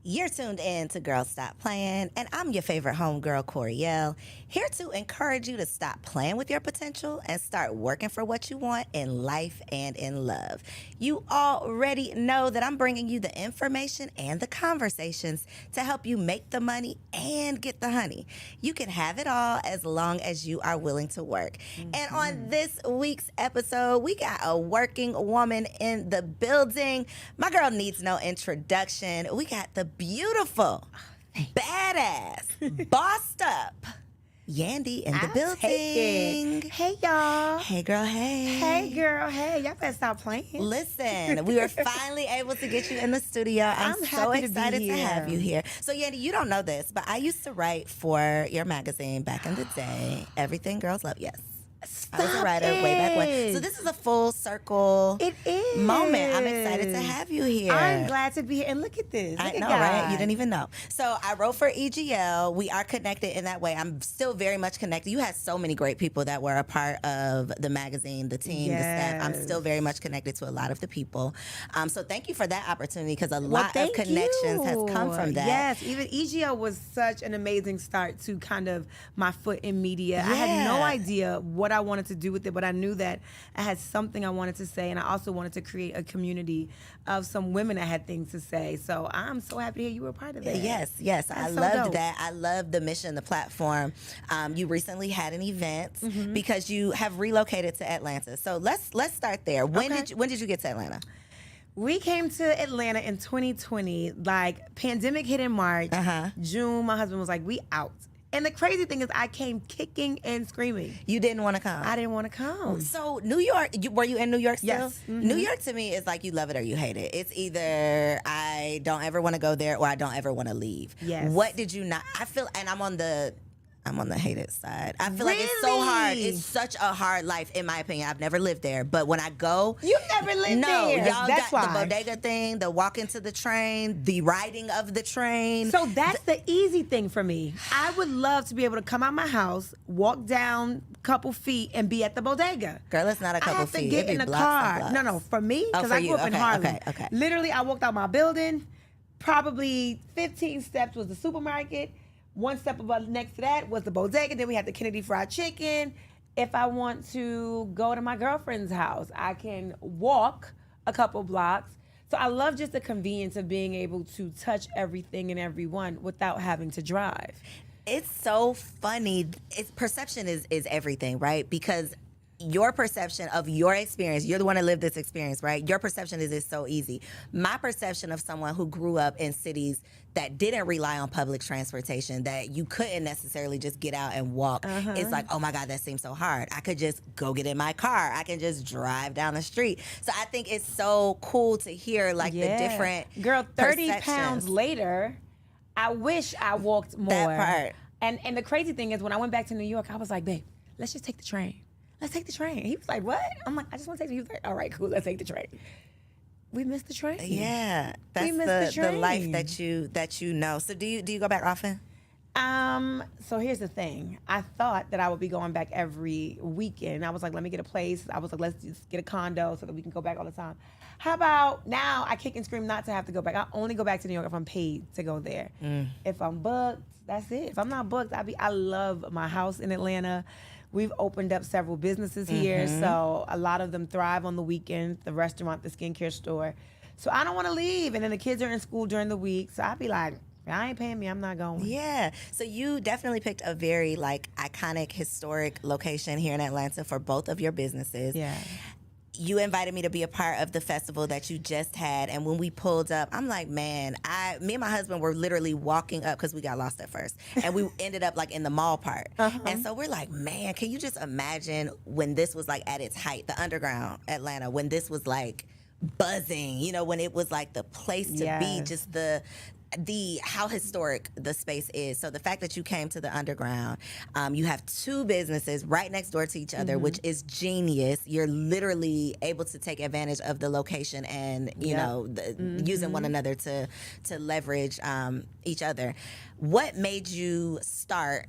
You're tuned in to Girls Stop Playing, and I'm your favorite homegirl, Coriel, here to encourage you to stop playing with your potential and start working for what you want in life and in love. You already know that I'm bringing you the information and the conversations to help you make the money and get the honey. You can have it all as long as you are willing to work. And on this week's episode, we got a working woman in the building. My girl needs no introduction. We got the beautiful, badass, bossed up Yandy in the building. Hey, y'all. Hey, girl, hey. Hey, girl, hey. Y'all better stop playing. Listen, we were finally able to get you in the studio. I'm so happy to be excited to here. have you here. So, Yandy, you don't know this, but I used to write for your magazine back in the day, Everything Girls Love. Yes. I was a writer way back when. So this is a full circle moment. I'm excited to have you here. I'm glad to be here. And look at this. I Look know, at God. right? You didn't even know. So I wrote for EGL. We are connected in that way. I'm still very much connected. You had so many great people that were a part of the magazine, the team, the staff. I'm still very much connected to a lot of the people. So thank you for that opportunity because a lot of connections has come from that. Yes, even EGL was such an amazing start to kind of my foot in media. I had no idea what I wanted to do with it, but I knew that I had something I wanted to say, and I also wanted to create a community of some women that had things to say. So I'm so happy to hear you were a part of that. Yes. I so loved dope. that. I loved the mission, the platform. You recently had an event because you have relocated to Atlanta. So let's start there. When did you get to Atlanta? We came to Atlanta in 2020. Like, pandemic hit in March. June, my husband was like, we out. And the crazy thing is I came kicking and screaming. You didn't want to come? I didn't want to come. So New York, were you in New York still? Yes. New York to me is like you love it or you hate it. It's either I don't ever want to go there or I don't ever want to leave. Yes. What did you not, I feel, and I'm on the hated side. I feel like it's so hard. It's such a hard life, in my opinion. I've never lived there, but when I go, You never lived there. Y'all That's got why. the bodega thing, the walk into the train, the riding of the train. So that's the easy thing for me. I would love to be able to come out my house, walk down a couple feet, and be at the bodega. Girl, it's not a couple I have to feet. get It'd in be the blocks and car. blocks. No, for me, Oh, because for I you. grew up in Okay, Harlem. okay. Literally, I walked out my building. Probably 15 steps was the supermarket. One step above next to that was the bodega. Then we had the Kennedy Fried Chicken. If I want to go to my girlfriend's house, I can walk a couple blocks. So I love just the convenience of being able to touch everything and everyone without having to drive. It's so funny. Perception is everything, right? Because your perception of your experience, you're the one that lived this experience, right? Your perception is so easy. My perception of someone who grew up in cities that didn't rely on public transportation, that you couldn't necessarily just get out and walk, it's like, oh my God, that seems so hard. I could just go get in my car. I can just drive down the street. So I think it's so cool to hear like the different Girl, 30 perceptions. pounds later, I wish I walked more. That part. And the crazy thing is when I went back to New York, I was like, babe, let's just take the train. Let's take the train. He was like, what? I'm like, I just want to take the train. He was like, all right, cool, let's take the train. We missed the train. Yeah, that's the life that you know. So do you go back often? So here's the thing. I thought that I would be going back every weekend. I was like, let me get a place. I was like, let's just get a condo so that we can go back all the time. How about now I kick and scream not to have to go back. I only go back to New York if I'm paid to go there. If I'm booked, that's it. If I'm not booked, I love my house in Atlanta. We've opened up several businesses here, so a lot of them thrive on the weekend, the restaurant, the skincare store. So I don't want to leave. And then the kids are in school during the week, so I'd be like, I ain't paying me, I'm not going. Yeah. So you definitely picked a very like iconic, historic location here in Atlanta for both of your businesses. Yeah. You invited me to be a part of the festival that you just had, and when we pulled up, I'm like, man, me and my husband were literally walking up because we got lost at first, and we ended up like in the mall part. And so we're like, man, can you just imagine when this was like at its height, the underground Atlanta, when this was like buzzing, you know, when it was like the place to be, just the how historic the space is. So the fact that you came to the underground, you have two businesses right next door to each other, which is genius. You're literally able to take advantage of the location and you know using one another to leverage each other. What made you start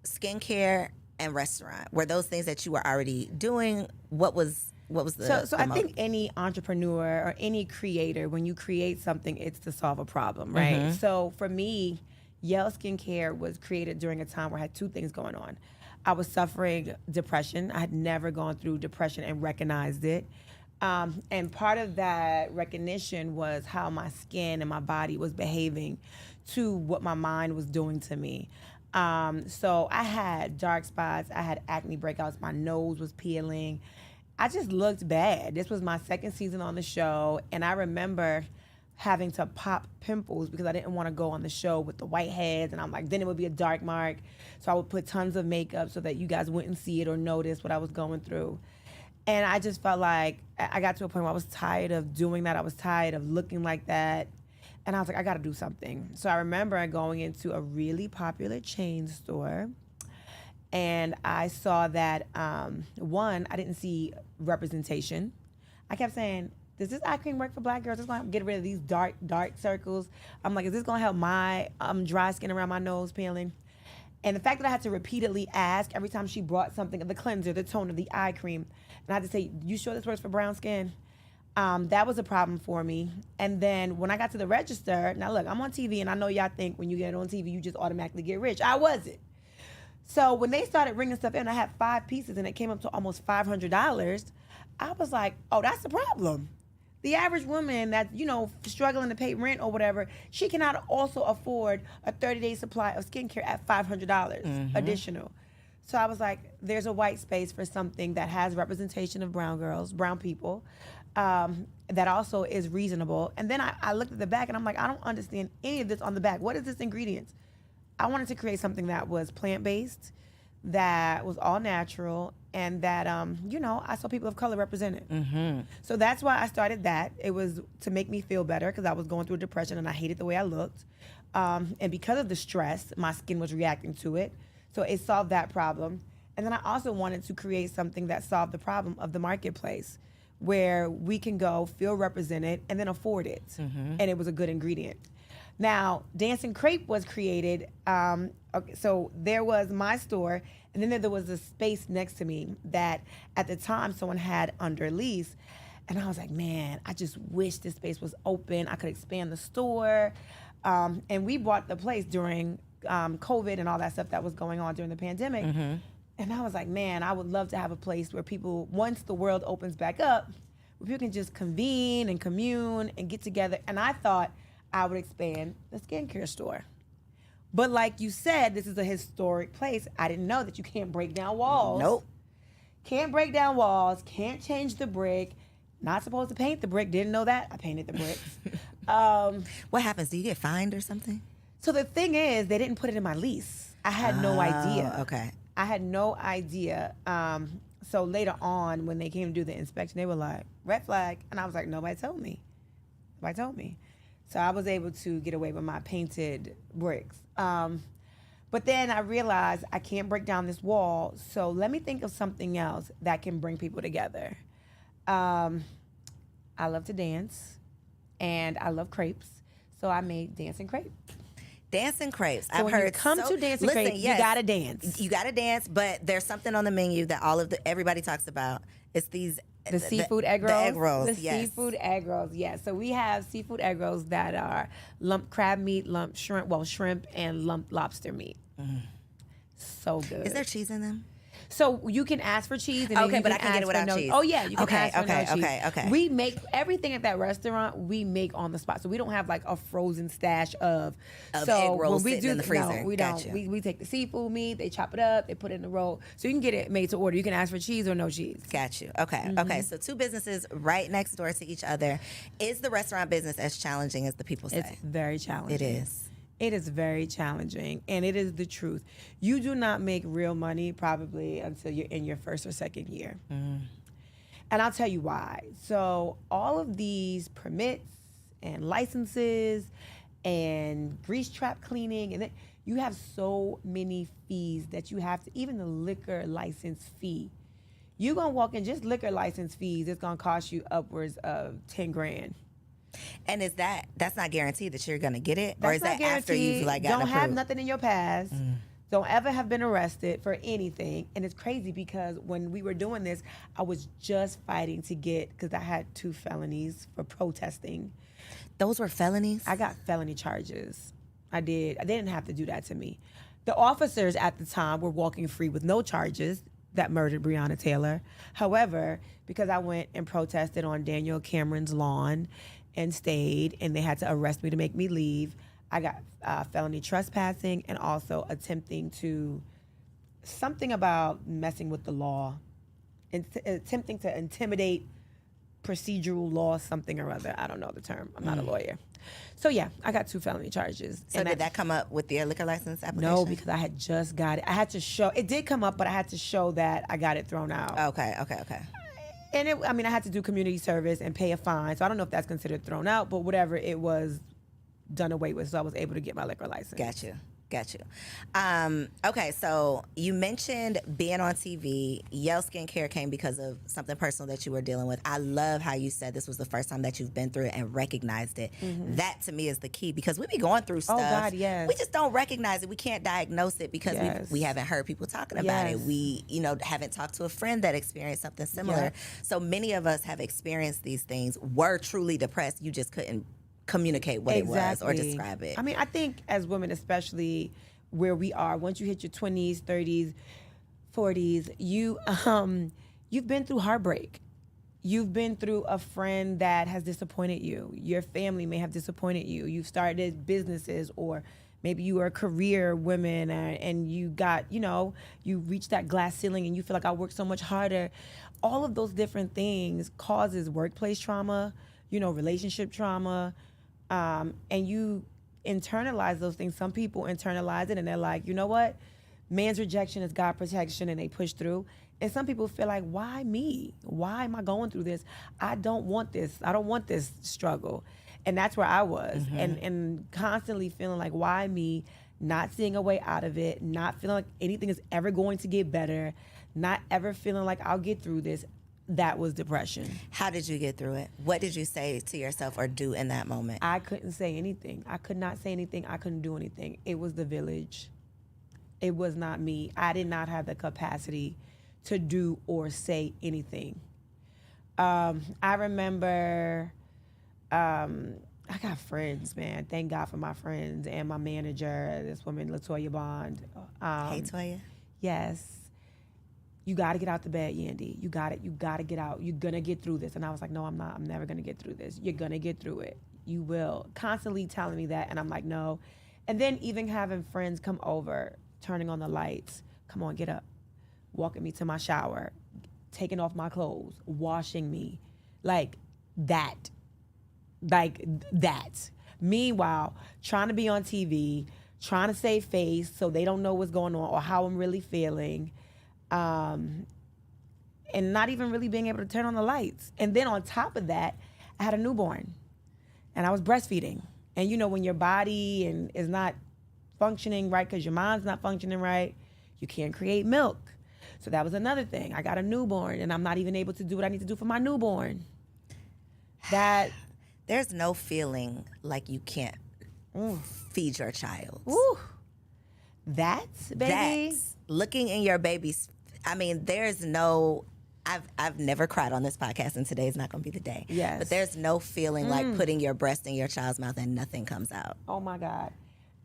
skincare and restaurant? Were those things that you were already doing? What was what was the So the I motive? think any entrepreneur or any creator, when you create something, it's to solve a problem, right? So for me, Yale Skincare was created during a time where I had two things going on. I was suffering depression. I had never gone through depression and recognized it. And part of that recognition was how my skin and my body was behaving to what my mind was doing to me. So I had dark spots, I had acne breakouts, my nose was peeling. I just looked bad. This was my second season on the show, and I remember having to pop pimples because I didn't want to go on the show with the whiteheads, and I'm like, then it would be a dark mark. So I would put tons of makeup so that you guys wouldn't see it or notice what I was going through. And I just felt like I got to a point where I was tired of doing that. I was tired of looking like that. And I was like, I got to do something. So I remember going into a really popular chain store, and I saw that, one, I didn't see representation. I kept saying, does this eye cream work for black girls? It's going to get rid of these dark circles. I'm like, is this going to help my dry skin around my nose peeling? And the fact that I had to repeatedly ask every time she brought something, the cleanser, the toner, the eye cream, and I had to say, you sure this works for brown skin? That was a problem for me. And then when I got to the register, now look, I'm on TV, and I know y'all think when you get on TV, you just automatically get rich. I wasn't. So when they started bringing stuff in, I had 5 pieces, and it came up to almost $500. I was like, oh, that's the problem. The average woman that's, struggling to pay rent or whatever, she cannot also afford a 30-day supply of skincare at $500 additional. So I was like, there's a white space for something that has representation of brown girls, brown people, that also is reasonable. And then I looked at the back, and I'm like, I don't understand any of this on the back. What is this ingredients? I wanted to create something that was plant-based, that was all natural, and that, I saw people of color represented. So that's why I started that. It was to make me feel better because I was going through a depression and I hated the way I looked. And because of the stress, my skin was reacting to it. So it solved that problem. And then I also wanted to create something that solved the problem of the marketplace, where we can go, feel represented, and then afford it. And it was a good ingredient. Now, Dancing Crepe was created. So there was my store, and then there was a space next to me that at the time someone had under lease. And I was like, man, I just wish this space was open. I could expand the store. And we bought the place during COVID and all that stuff that was going on during the pandemic. And I was like, man, I would love to have a place where people, once the world opens back up, where people can just convene and commune and get together. And I thought I would expand the skincare store. But like you said, this is a historic place. I didn't know that you can't break down walls. Nope. Can't break down walls, can't change the brick. Not supposed to paint the brick, didn't know that. I painted the bricks. What happens? Do you get fined or something? So the thing is, they didn't put it in my lease. I had no idea. Okay. I had no idea. So later on, when they came to do the inspection, they were like, red flag. And I was like, nobody told me. Nobody told me. So I was able to get away with my painted bricks. But then I realized I can't break down this wall. So let me think of something else that can bring people together. I love to dance, and I love crepes. So I made Dancing Crepe. Dancing Crepes. So when you come to Dancing Crepe, you gotta dance. You gotta dance, but there's something on the menu that everybody talks about. It's these the seafood egg rolls. The egg rolls. The seafood egg rolls. Yes. So we have seafood egg rolls that are lump crab meat, lump shrimp, and lump lobster meat. So good. Is there cheese in them? So you can ask for cheese. And Okay, but I can get it without cheese. Oh yeah, you can ask for no cheese. Okay. We make everything at that restaurant. We make on the spot, so we don't have like a frozen stash of egg rolls when we sitting in the freezer. No, we Gotcha. don't. We take the seafood meat, they chop it up, they put it in the roll, so you can get it made to order. You can ask for cheese or no cheese. Got you. Okay. Okay. So two businesses right next door to each other. Is the restaurant business as challenging as the people say? It's very challenging. It is. It is very challenging, and it is the truth. You do not make real money probably until you're in your first or second year. And I'll tell you why. So all of these permits and licenses and grease trap cleaning, and you have so many fees that you have to, even the liquor license fee. You're going to walk in, just liquor license fees, it's going to cost you upwards of 10 grand. And that's not guaranteed that you're gonna get it, or That's is not that after you've guaranteed. gotten Don't have approved? nothing in your past. Don't ever have been arrested for anything. And it's crazy because when we were doing this, I was just fighting to get, because I had 2 felonies for protesting. Those were felonies? I got felony charges. I did. They didn't have to do that to me. The officers at the time were walking free with no charges that murdered Breonna Taylor. However, because I went and protested on Daniel Cameron's lawn and stayed, and they had to arrest me to make me leave, I got felony trespassing and also attempting to, something about messing with the law, attempting to intimidate procedural law, something or other. I don't know the term. I'm not a lawyer. So yeah, I got 2 felony charges. So did that come up with your liquor license application? No, because I had just got it. I had to show, it did come up, but I had to show that I got it thrown out. Okay. And I had to do community service and pay a fine. So I don't know if that's considered thrown out, but whatever, it was done away with, so I was able to get my liquor license. Got you. Okay, so you mentioned being on TV. Yale Skincare came because of something personal that you were dealing with. I love how you said this was the first time that you've been through it and recognized it. That to me is the key, because we be going through stuff. Oh God, yes. We just don't recognize it. We can't diagnose it because we haven't heard people talking about it. We, haven't talked to a friend that experienced something similar. Yep. So many of us have experienced these things, were truly depressed. You just couldn't communicate what it was or describe it. I mean, I think as women, especially where we are, once you hit your 20s, 30s, 40s, you've been through heartbreak. You've been through a friend that has disappointed you. Your family may have disappointed you. You've started businesses, or maybe you are a career woman and you got, you reached that glass ceiling and you feel like I worked so much harder. All of those different things causes workplace trauma, relationship trauma, and you internalize those things. Some people internalize it and they're like, you know what? Man's rejection is God protection, and they push through. And some people feel like, why me? Why am I going through this? I don't want this. I don't want this struggle. And that's where I was. And constantly feeling like, why me? Not seeing a way out of it, not feeling like anything is ever going to get better, not ever feeling like I'll get through this. That was depression. How did you get through it? What did you say to yourself or do in that moment? I couldn't say anything. I could not say anything. I couldn't do anything. It was the village. It was not me. I did not have the capacity to do or say anything. I remember, I got friends, man. Thank God for my friends and my manager, this woman, LaToya Bond. Hey, Toya. Yes. You got to get out the bed, Yandy. You got to get out. You're going to get through this. And I was like, no, I'm not. I'm never going to get through this. You're going to get through it. You will. Constantly telling me that. And I'm like, no. And then even having friends come over, turning on the lights. Come on, get up. Walking me to my shower. Taking off my clothes. Washing me. Like that. Meanwhile, trying to be on TV, trying to save face so they don't know what's going on or how I'm really feeling. And not even really being able to turn on the lights. And then on top of that, I had a newborn and I was breastfeeding. And when your body is not functioning right because your mind's not functioning right, you can't create milk. So that was another thing. I got a newborn and I'm not even able to do what I need to do for my newborn. There's no feeling like you can't feed your child. Ooh. That's looking in your baby's. I mean, there's no. I've never cried on this podcast, and today's not going to be the day. Yes. But there's no feeling like putting your breast in your child's mouth and nothing comes out. Oh my God.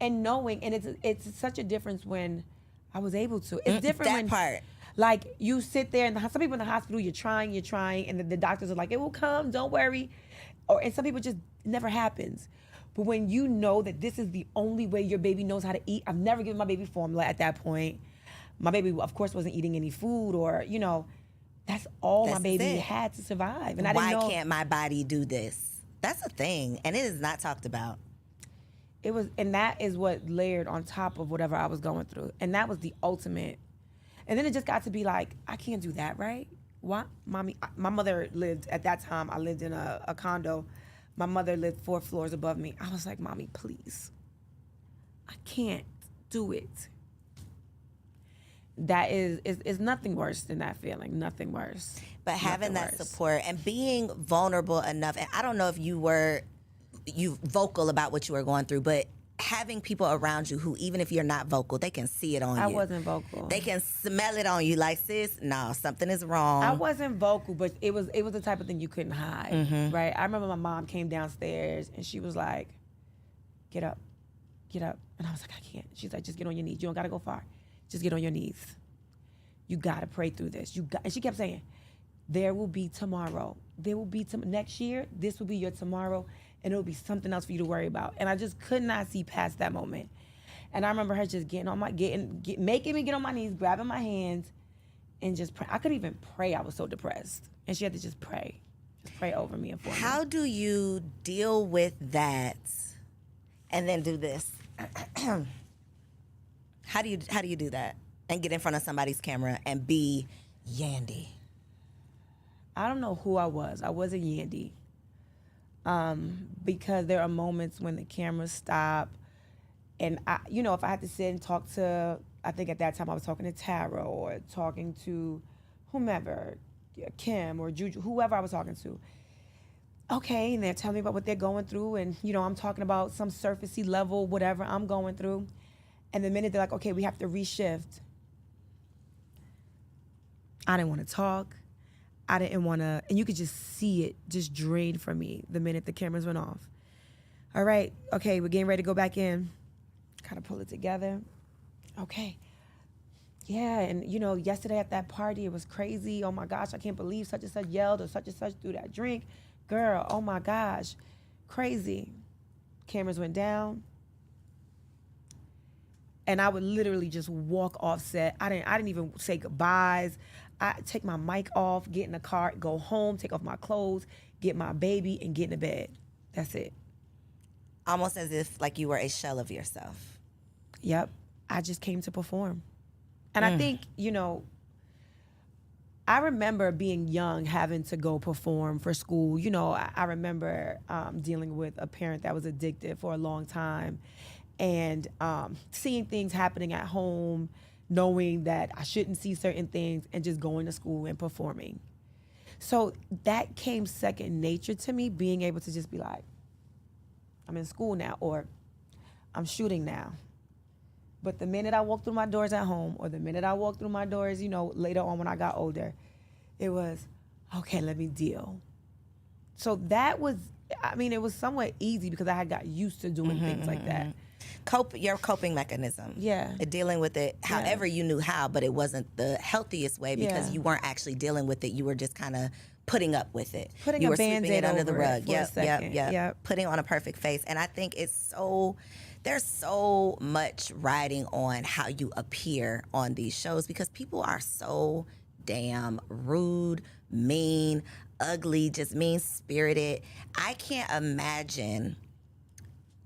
And knowing, and it's such a difference when I was able to. It's different that when part. Like you sit there, and some people in the hospital, you're trying, and the doctors are like, it will come, don't worry. And some people just, it never happens. But when you know that this is the only way your baby knows how to eat, I've never given my baby formula at that point. My baby, of course, wasn't eating any food or, that's all my baby had to survive. And I didn't know. Why can't my body do this? That's a thing, and it is not talked about. It was, and that is what layered on top of whatever I was going through. And that was the ultimate. And then it just got to be like, I can't do that, right? Why? Mommy, my mother lived, at that time, I lived in a condo. My mother lived 4 floors above me. I was like, Mommy, please. I can't do it. That is nothing worse than that feeling. Nothing worse. But having that support and being vulnerable enough, and I don't know if you vocal about what you were going through, but having people around you who, even if you're not vocal, they can see it on you. I wasn't vocal. They can smell it on you, like, sis, no, something is wrong. I wasn't vocal, but it was the type of thing you couldn't hide, Mm-hmm. right? I remember my mom came downstairs and she was like, get up. And I was like, I can't. She's like, just get on your knees. You don't got to go far. Just get on your knees. You got to pray through this. And she kept saying, there will be tomorrow. There will be next year. This will be your tomorrow. And it will be something else for you to worry about. And I just could not see past that moment. And I remember her just making me get on my knees, grabbing my hands, and just pray. I couldn't even pray. I was so depressed. And she had to just pray over me and for me. How do you deal with that and then do this? How do you do that and get in front of somebody's camera and be Yandy? I don't know who I was. I wasn't Yandy. Because there are moments when the cameras stop, and if I had to sit and talk to, I think at that time I was talking to Tara or talking to whomever, Kim or Juju, whoever I was talking to. Okay, and they're telling me about what they're going through, and I'm talking about some surfacey level, whatever I'm going through. And the minute they're like, okay, we have to reshift, I didn't want to talk. I didn't want to, and you could just see it just drain from me the minute the cameras went off. All right, okay, we're getting ready to go back in. Kind of pull it together. Okay. Yeah, and yesterday at that party, it was crazy. Oh my gosh, I can't believe such and such yelled or such and such threw that drink. Girl, oh my gosh, crazy. Cameras went down. And I would literally just walk off set. I didn't even say goodbyes. I take my mic off, get in the car, go home, take off my clothes, get my baby, and get in the bed. That's it. Almost as if like you were a shell of yourself. Yep. I just came to perform. And I think, I remember being young, having to go perform for school. I remember dealing with a parent that was addicted for a long time, and seeing things happening at home, knowing that I shouldn't see certain things, and just going to school and performing. So that came second nature to me, being able to just be like, I'm in school now, or I'm shooting now. But the minute I walked through my doors at home, or the minute I walked through my doors, later on when I got older, it was, okay, let me deal. So that was, it was somewhat easy because I had got used to doing things like that. Your coping mechanism. Yeah. Dealing with it however you knew how, but it wasn't the healthiest way because you weren't actually dealing with it. You were just kind of putting up with it. You were sweeping it under the rug. Yep. Putting on a perfect face. And I think there's so much riding on how you appear on these shows because people are so damn rude, mean, ugly, just mean-spirited. I can't imagine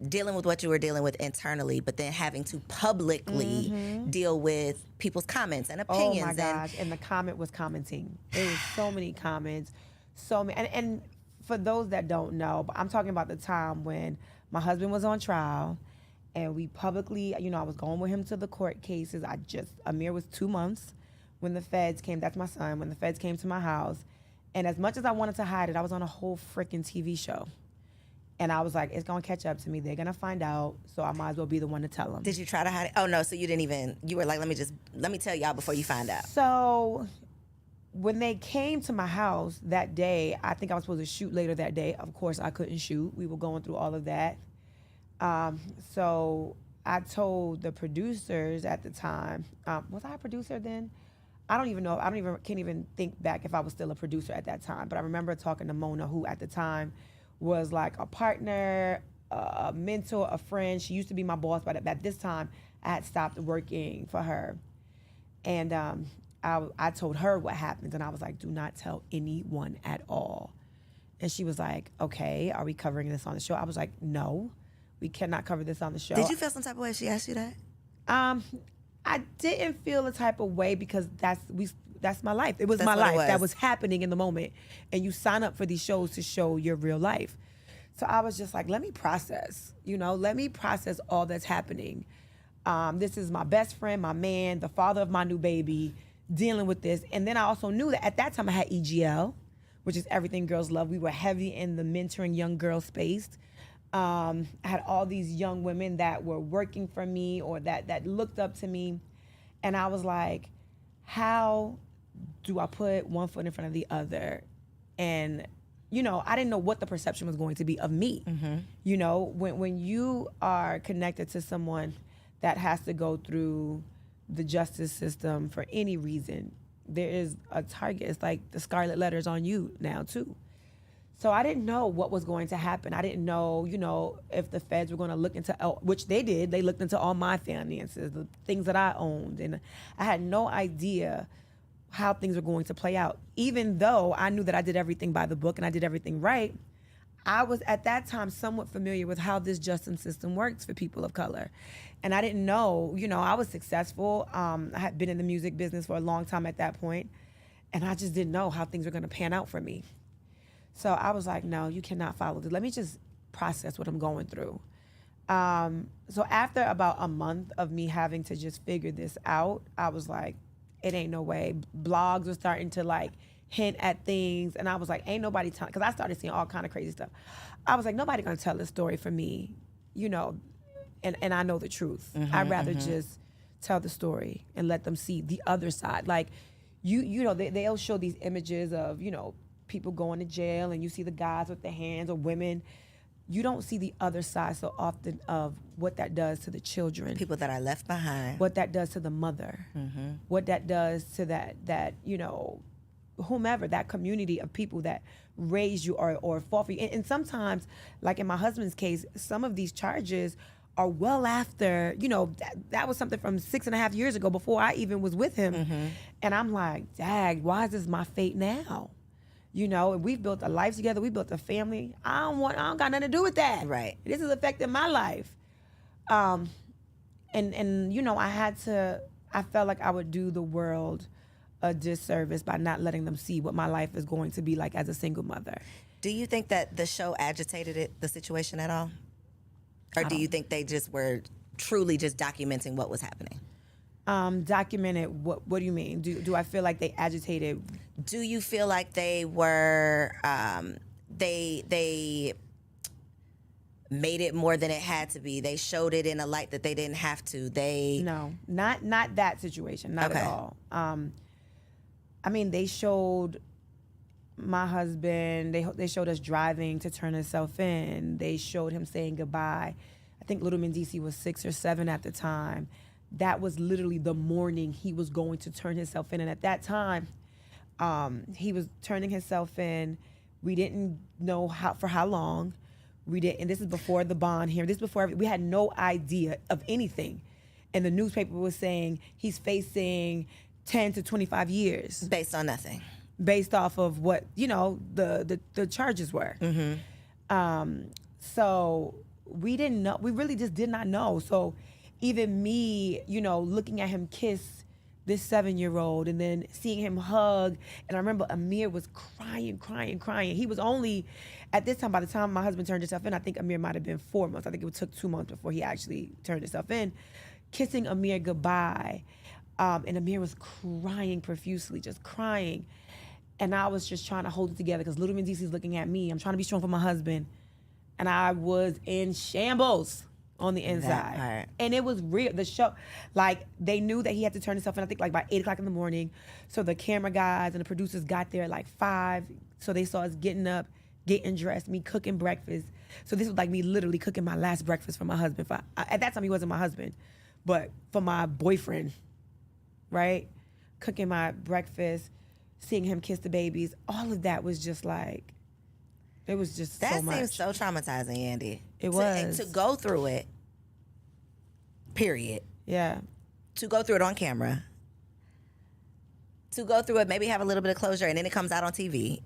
dealing with what you were dealing with internally, but then having to publicly deal with people's comments and opinions. Oh my gosh, and the comment was commenting. There was so many comments, so many. And for those that don't know, but I'm talking about the time when my husband was on trial, and we publicly, I was going with him to the court cases. Amir was 2 months when the feds came. That's my son. When the feds came to my house, and as much as I wanted to hide it, I was on a whole freaking TV show. And I was like, it's going to catch up to me. They're going to find out, so I might as well be the one to tell them. Did you try to hide it? Oh, no, so you were like, let me tell y'all before you find out. So when they came to my house that day, I think I was supposed to shoot later that day. Of course, I couldn't shoot. We were going through all of that. So I told the producers at the time, was I a producer then? I don't even know. Can't even think back if I was still a producer at that time. But I remember talking to Mona, who at the time was like a partner, a mentor, a friend. She used to be my boss, but at this time, I had stopped working for her. And I told her what happened, and I was like, do not tell anyone at all. And she was like, okay, are we covering this on the show? I was like, no, we cannot cover this on the show. Did you feel some type of way if she asked you that? I didn't feel a type of way because that's my life. It was my life that was happening in the moment. And you sign up for these shows to show your real life. So I was just like, let me process, let me process all that's happening. This is my best friend, my man, the father of my new baby, dealing with this. And then I also knew that at that time I had EGL, which is Everything Girls Love. We were heavy in the mentoring young girl space. I had all these young women that were working for me or that looked up to me. And I was like, how do I put one foot in front of the other? And, I didn't know what the perception was going to be of me. When you are connected to someone that has to go through the justice system for any reason, there is a target. It's like the scarlet letters on you now too. So I didn't know what was going to happen. I didn't know, if the feds were going to look into, which they did. They looked into all my finances, the things that I owned. And I had no idea how things were going to play out. Even though I knew that I did everything by the book and I did everything right, I was at that time somewhat familiar with how this justice system works for people of color. And I didn't know, I was successful. I had been in the music business for a long time at that point, and I just didn't know how things were going to pan out for me. So I was like, no, you cannot follow this. Let me just process what I'm going through. So after about a month of me having to just figure this out, I was like, it ain't no way. Blogs were starting to hint at things, and I was like, ain't nobody telling, because I started seeing all kind of crazy stuff. I was like, nobody gonna tell this story for me, and I know the truth. I'd rather just tell the story and let them see the other side. Like, they'll show these images of, people going to jail, and you see the guys with their hands or women. You don't see the other side so often of what that does to the children. People that are left behind. What that does to the mother. What that does to that whomever, that community of people that raised you or fought for you. And sometimes, like in my husband's case, some of these charges are well after, that was something from 6.5 years ago before I even was with him. And I'm like, dag, why is this my fate now? We've built a life together. We built a family. I don't got nothing to do with that. Right. This is affecting my life. I felt like I would do the world a disservice by not letting them see what my life is going to be like as a single mother. Do you think that the show agitated the situation at all? Or do you think they just were truly just documenting what was happening? Documented, what do you mean? Do I feel like they agitated? Do you feel like they were, they made it more than it had to be? They showed it in a light that they didn't have to? No, not that situation, not at all. They showed my husband, they showed us driving to turn himself in. They showed him saying goodbye. I think Little Mendici was 6 or 7 at the time. That was literally the morning he was going to turn himself in. And at that time, he was turning himself in. We didn't know for how long. And this is before the bond hearing. This is before we had no idea of anything. And the newspaper was saying he's facing 10 to 25 years. Based on nothing. Based off of what, the charges were. So we didn't know. We really just did not know. So even me, looking at him kiss this 7-year-old and then seeing him hug. And I remember Amir was crying. He was only, at this time, by the time my husband turned himself in, I think Amir might have been 4 months. I think it took 2 months before he actually turned himself in. Kissing Amir goodbye. And Amir was crying profusely, just crying. And I was just trying to hold it together because Little Mendici's looking at me. I'm trying to be strong for my husband. And I was in shambles on the inside. And it was real. The show, they knew that he had to turn himself in, I think by 8 o'clock in the morning. So the camera guys and the producers got there at 5. So they saw us getting up, getting dressed, me cooking breakfast. So this was me literally cooking my last breakfast for my husband. At that time, he wasn't my husband, but for my boyfriend, right? Cooking my breakfast, seeing him kiss the babies. All of that was just it was just so much. That seems so traumatizing, Yandy. It was. To go through it, period. Yeah. To go through it on camera. To go through it, maybe have a little bit of closure, and then it comes out on TV.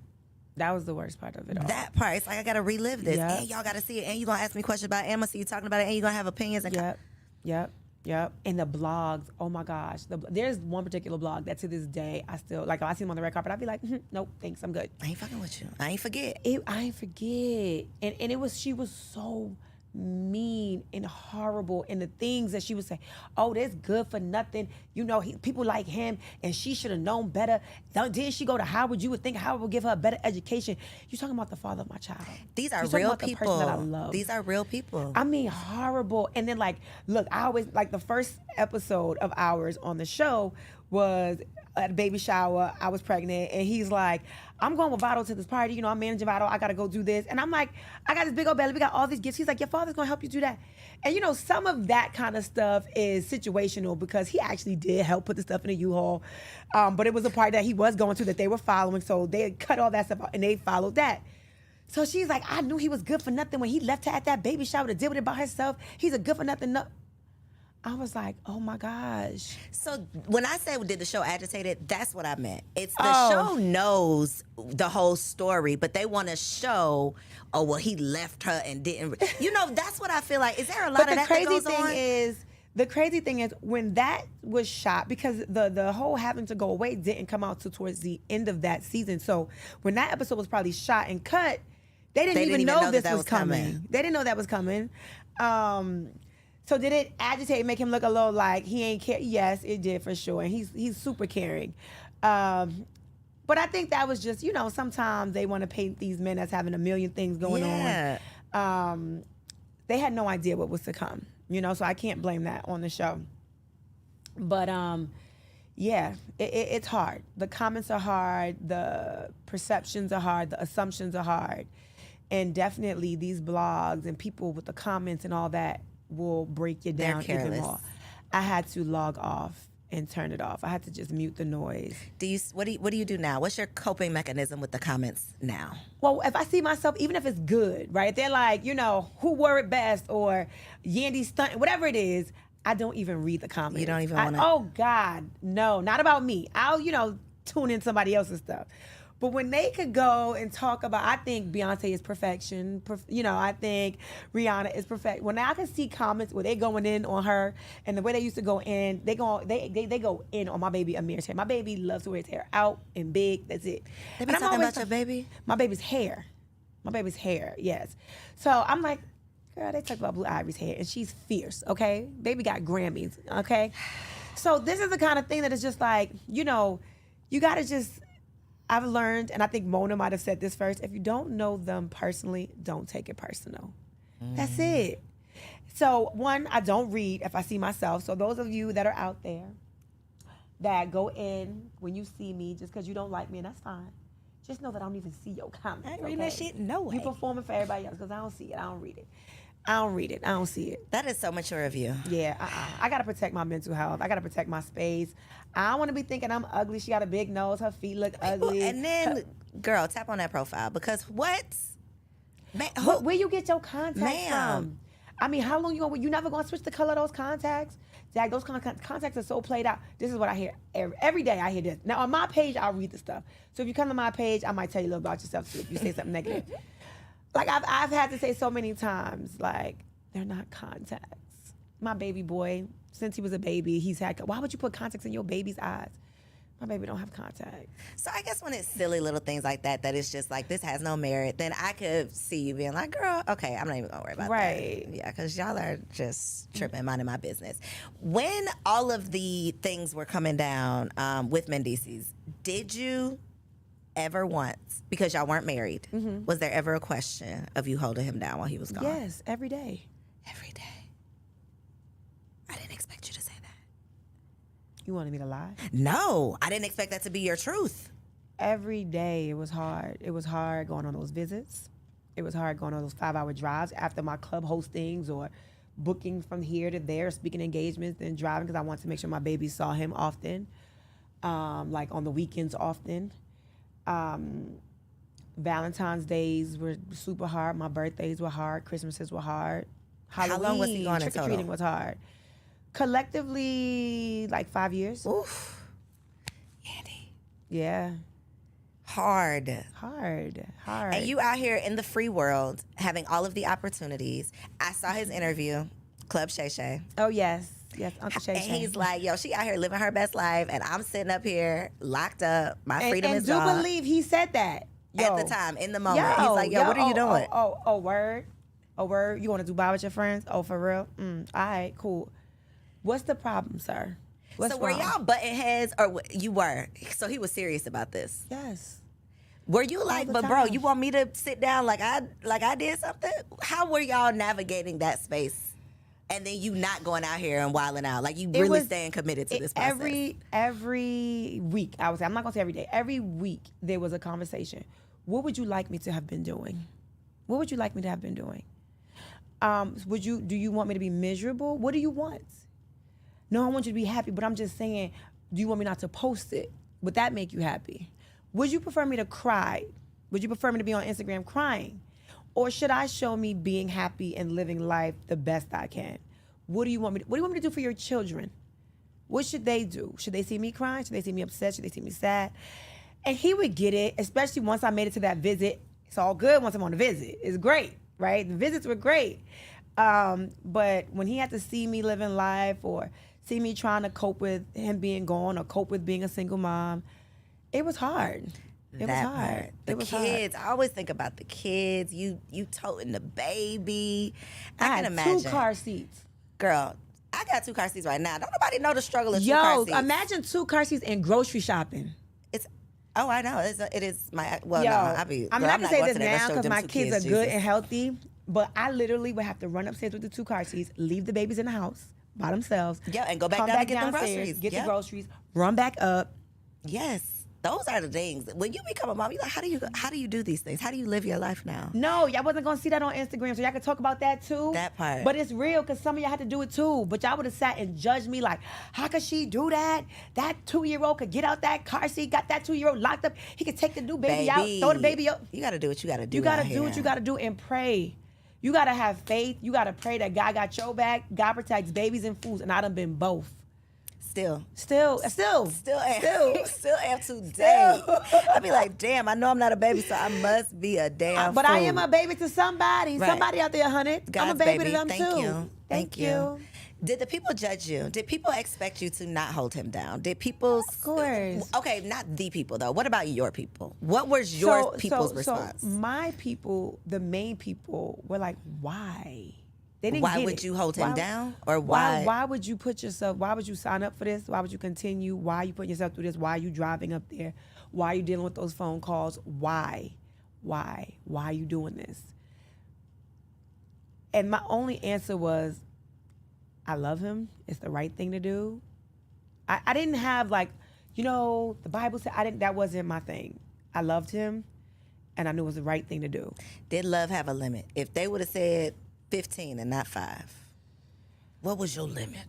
That was the worst part of it all. That part, it's I got to relive this. Yep. And y'all got to see it, and you're going to ask me questions about it, and I'm going to see you talking about it, and you're going to have opinions. And Yep. And the blogs, oh my gosh. There's one particular blog that to this day, I still, if I see him on the red carpet, I'd be like, nope, thanks, I'm good. I ain't fucking with you. I ain't forget. I ain't forget. And she was so mean and horrible, and the things that she would say, oh, that's good for nothing, you know, people like him, and she should have known better. Did she go to Howard? You would think Howard would give her a better education. You're talking about the father of my child. These are You're talking real about the person that I people. love. These are real people. I mean, horrible. And then, like, look, I always, like, the first episode of ours on the show was at a baby shower. I was pregnant, and he's like, I'm going with Vado to this party. You know, I'm managing Vado. I got to go do this. And I'm like, I got this big old belly. We got all these gifts. He's like, your father's going to help you do that. And, you know, some of that kind of stuff is situational because he actually did help put the stuff in a U-Haul. But it was a party that he was going to that they were following. So they cut all that stuff out, and they followed that. So she's like, I knew he was good for nothing when he left her at that baby shower to deal with it by herself. He's a good for nothing. No. I was like, oh my gosh. So when I say did the show agitate it, that's what I meant. It's the show knows the whole story, but they want to show, oh, well, he left her and didn't. You know, that's what I feel like. Is there a lot of that goes on? The crazy thing is when that was shot, because the whole having to go away didn't come out till towards the end of that season. So when that episode was probably shot and cut, they didn't even know this was coming. They didn't know that was coming. So did it agitate and make him look a little like he ain't care? Yes, it did for sure. And he's super caring. But I think that was just, you know, sometimes they want to paint these men as having a million things going on. They had no idea what was to come, you know, so I can't blame that on the show. But yeah, it's hard. The comments are hard. The perceptions are hard. The assumptions are hard. And definitely these blogs and people with the comments and all that will break you down even more. I had to log off and turn it off. I had to just mute the noise. What do you do now? What's your coping mechanism with the comments now? Well, if I see myself, even if it's good, right? They're like, you know, who wore it best or Yandy stunt, whatever it is, I don't even read the comments. You don't even want to? Oh God, no, not about me. I'll, you know, tune in somebody else's stuff. But when they could go and talk about, I think Beyonce is perfection. You know, I think Rihanna is perfect. When I can see comments where they going in on her and the way they used to go in, they go in on my baby Amir's hair. My baby loves to wear his hair out and big. That's it. They be talking about your baby? My baby's hair. My baby's hair, yes. So I'm like, girl, they talk about Blue Ivy's hair, and she's fierce, okay? Baby got Grammys, okay? So this is the kind of thing that is just like, you know, you got to just... I've learned, and I think Mona might have said this first, if you don't know them personally, don't take it personal. That's it. So, one, I don't read if I see myself. So those of you that are out there that go in when you see me just because you don't like me, and that's fine. Just know that I don't even see your comments. I ain't reading that shit, no way. You performing for everybody else because I don't see it. I don't read it. I don't read it. I don't see it. That is so mature of you. Yeah, I got to protect my mental health. I got to protect my space. I don't want to be thinking I'm ugly. She got a big nose. Her feet look ugly. And then, girl, tap on that profile because what? Man, where you get your contacts from? I mean, how long you never going to switch the color of those contacts? Jack, those contacts are so played out. This is what I hear. Every day I hear this. Now, on my page, I'll read the stuff. So if you come to my page, I might tell you a little about yourself too if you say something negative. Like, I've had to say so many times, like, they're not contacts. My baby boy, since he was a baby, he's had, why would you put contacts in your baby's eyes? My baby don't have contacts. So I guess when it's silly little things like that, that it's just like, this has no merit, then I could see you being like, girl, okay, I'm not even gonna worry about that. Right. Yeah, because y'all are just tripping, minding my business. When all of the things were coming down with Mendices, did you ever once, because y'all weren't married, was there ever a question of you holding him down while he was gone? Yes, every day. Every day. I didn't expect you to say that. You wanted me to lie? No, I didn't expect that to be your truth. Every day it was hard. It was hard going on those visits. It was hard going on those 5-hour drives after my club hostings or booking from here to there, speaking engagements, then driving because I wanted to make sure my baby saw him often, like on the weekends often. Valentine's days were super hard. My birthdays were hard. Christmases were hard. Halloween, how long was he gone in total? Trick-or-treating was hard. Collectively, like 5 years. Oof. Yandy. Yeah. Hard. And you out here in the free world having all of the opportunities. I saw his interview, Club Shay Shay. Oh, yes. Yes, Uncle Shay Shay. And he's like, yo, she out here living her best life, and I'm sitting up here locked up. My freedom is gone. And do believe he said that. Yo. At the time, in the moment. He's like, yo, what are you doing? Oh, word. Oh, word? You want to Dubai with your friends? Oh, for real? All right, cool. What's the problem, sir? What's So were wrong? y'all butting heads, or you were? So he was serious about this. Yes. Were you like, the but bro, time. you want me to sit down like I did something? How were y'all navigating that space? And then you not going out here and wilding out, like you really staying committed to this process. Every week, I would say, I'm not gonna say every day. Every week there was a conversation. What would you like me to have been doing? What would you like me to have been doing? Do you want me to be miserable? What do you want? No, I want you to be happy, but I'm just saying, do you want me not to post it? Would that make you happy? Would you prefer me to cry? Would you prefer me to be on Instagram crying? Or should I show me being happy and living life the best I can? What do you want me to do for your children? What should they do? Should they see me crying? Should they see me upset? Should they see me sad? And he would get it, especially once I made it to that visit. It's all good once I'm on the visit. It's great, right? The visits were great. But when he had to see me living life or see me trying to cope with him being gone or cope with being a single mom, it was hard. It was hard. The kids. I always think about the kids. You toting the baby. I can imagine. 2 car seats. Girl, I got 2 car seats right now. Don't nobody know the struggle of 2 car seats. Yo, imagine 2 car seats and grocery shopping. Oh, I know. It is my. Well, Yo, no, I'm not gonna say this now because my kids kids are good and healthy. But I literally would have to run upstairs with the 2 car seats, leave the babies in the house by themselves. Yeah, and go back come down back to get them downstairs, groceries. get Yep. the groceries, run back up. Yes, those are the things. When you become a mom, you're like, how do you do these things? How do you live your life now? No, y'all wasn't gonna see that on Instagram, so y'all could talk about that too. That part. But it's real because some of y'all had to do it too. But y'all would have sat and judged me like, how could she do that? That 2-year-old could get out that car seat, got that 2-year-old locked up. He could take the new baby out, throw the baby up. You gotta do what you gotta do. You gotta do what you gotta do and pray. You gotta have faith. You gotta pray that God got your back. God protects babies and fools, and I done been both. Still Still am. Still am today. Still. I be like, damn, I know I'm not a baby, so I must be a damn But fool. I am a baby to somebody. Right. Somebody out there, honey. I'm a God's baby to them Thank too. you. Thank you. Did the people judge you? Did people expect you to not hold him down? Did people? Of course. Okay, not the people though. What about your people? What was your people's response? So my people, the main people, were like, why? They didn't Why get would it. you hold him down? Or why? Why would you put yourself? Why would you sign up for this? Why would you continue? Why are you putting yourself through this? Why are you driving up there? Why are you dealing with those phone calls? Why? Why are you doing this? And my only answer was, I love him. It's the right thing to do. I didn't have like, the Bible said, that wasn't my thing. I loved him and I knew it was the right thing to do. Did love have a limit? If they would have said 15 and not 5, what was your limit?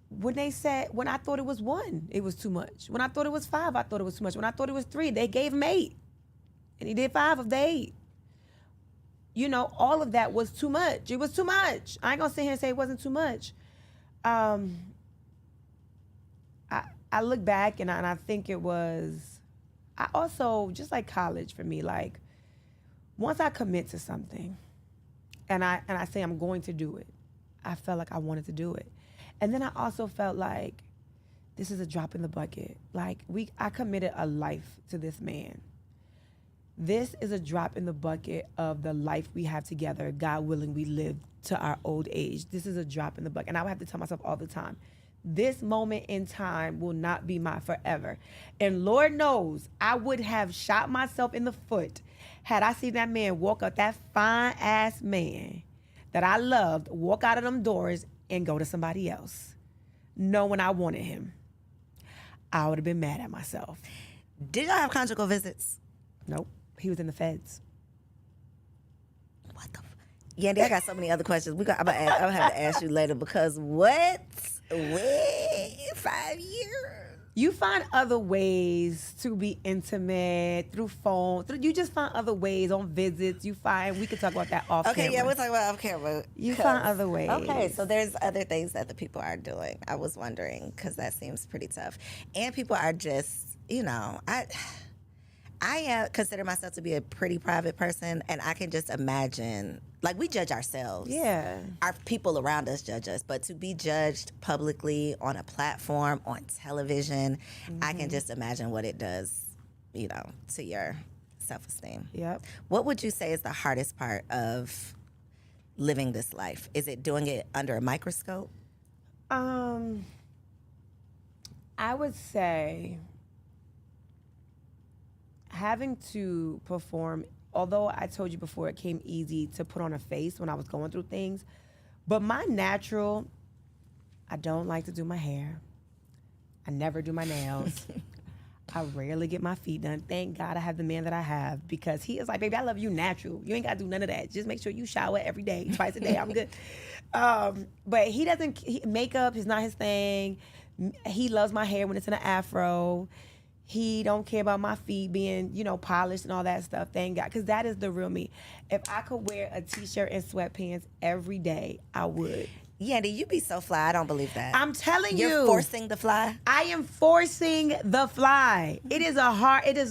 When I thought it was 1, it was too much. When I thought it was 5, I thought it was too much. When I thought it was 3, they gave him 8. And he did 5 of the 8. All of that was too much. It was too much. I ain't gonna sit here and say it wasn't too much. I look back and I think it was, I also, just like college for me, like, once I commit to something and I say I'm going to do it, I felt like I wanted to do it. And then I also felt like this is a drop in the bucket. Like, I committed a life to this man. This is a drop in the bucket of the life we have together. God willing, we live to our old age. This is a drop in the bucket. And I would have to tell myself all the time, this moment in time will not be my forever. And Lord knows, I would have shot myself in the foot had I seen that man walk up, that fine-ass man that I loved, walk out of them doors and go to somebody else, knowing I wanted him. I would have been mad at myself. Did y'all have conjugal visits? Nope. He was in the feds. What the Yandy, I got so many other questions. I'm gonna have to ask you later because what? Wait, 5 years? You find other ways to be intimate through phone. You just find other ways on visits. We could talk about that off camera. Okay, yeah, we'll talk about off camera. You find other ways. Okay, so there's other things that the people are doing. I was wondering because that seems pretty tough. And people are just, I consider myself to be a pretty private person, and I can just imagine, like, we judge ourselves. Yeah. Our people around us judge us, but to be judged publicly on a platform, on television, I can just imagine what it does, to your self-esteem. Yep. What would you say is the hardest part of living this life? Is it doing it under a microscope? I would say having to perform, although I told you before it came easy to put on a face when I was going through things, but my natural, I don't like to do my hair. I never do my nails. I rarely get my feet done. Thank God I have the man that I have, because he is like, baby, I love you natural. You ain't got to do none of that. Just make sure you shower every day, twice a day. I'm good. But he doesn't, makeup is not his thing. He loves my hair when it's in an afro. He don't care about my feet being, polished and all that stuff. Thank God, because that is the real me. If I could wear a t-shirt and sweatpants every day, I would. Yandy, you be so fly. I don't believe that. I'm telling you. You're forcing the fly? I am forcing the fly. It is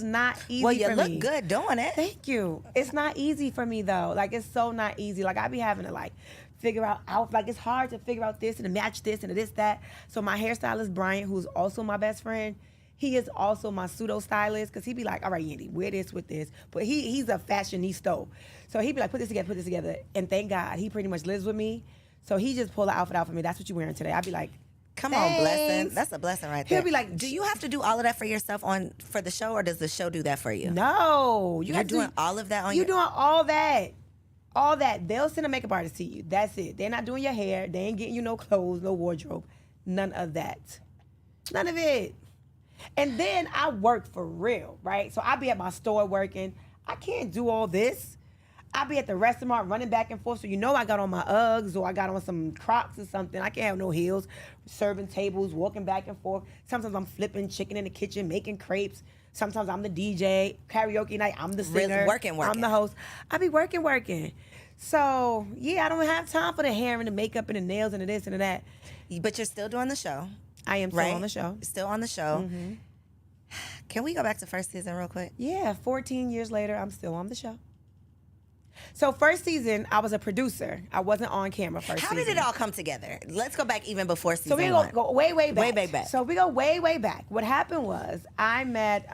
not easy for me. Well, you look good doing it. Thank you. It's not easy for me, though. Like, it's so not easy. Like, I be having to, figure out, it's hard to figure out this and to match this and to this, that. So my hairstylist, Brian, who's also my best friend, he is also my pseudo stylist, because he be like, all right, Yandy, wear this with this. But he's a fashionista. So he be like, put this together. And thank God, he pretty much lives with me. So he just pulled the outfit out for me. That's what you're wearing today. I'd be like, come on, blessing. That's a blessing right there. He'll be like, do you have to do all of that for yourself for the show, or does the show do that for you? No. You're doing all of that on You're doing all that. All that. They'll send a makeup artist to you. That's it. They're not doing your hair. They ain't getting you no clothes, no wardrobe. None of that. None of it. And then I work for real, right? So I be at my store working. I can't do all this. I be at the restaurant running back and forth. So I got on my Uggs or I got on some Crocs or something. I can't have no heels. Serving tables, walking back and forth. Sometimes I'm flipping chicken in the kitchen, making crepes. Sometimes I'm the DJ. Karaoke night, I'm the singer. Really working. I'm the host. I be working. So, yeah, I don't have time for the hair and the makeup and the nails and the this and the that. But you're still doing the show. I am still on the show. Still on the show. Mm-hmm. Can we go back to first season real quick? Yeah, 14 years later, I'm still on the show. So first season, I was a producer. I wasn't on camera first season. How did it all come together? Let's go back even before season one. So we go way, way back. Way back. So we go way, way back. What happened was I met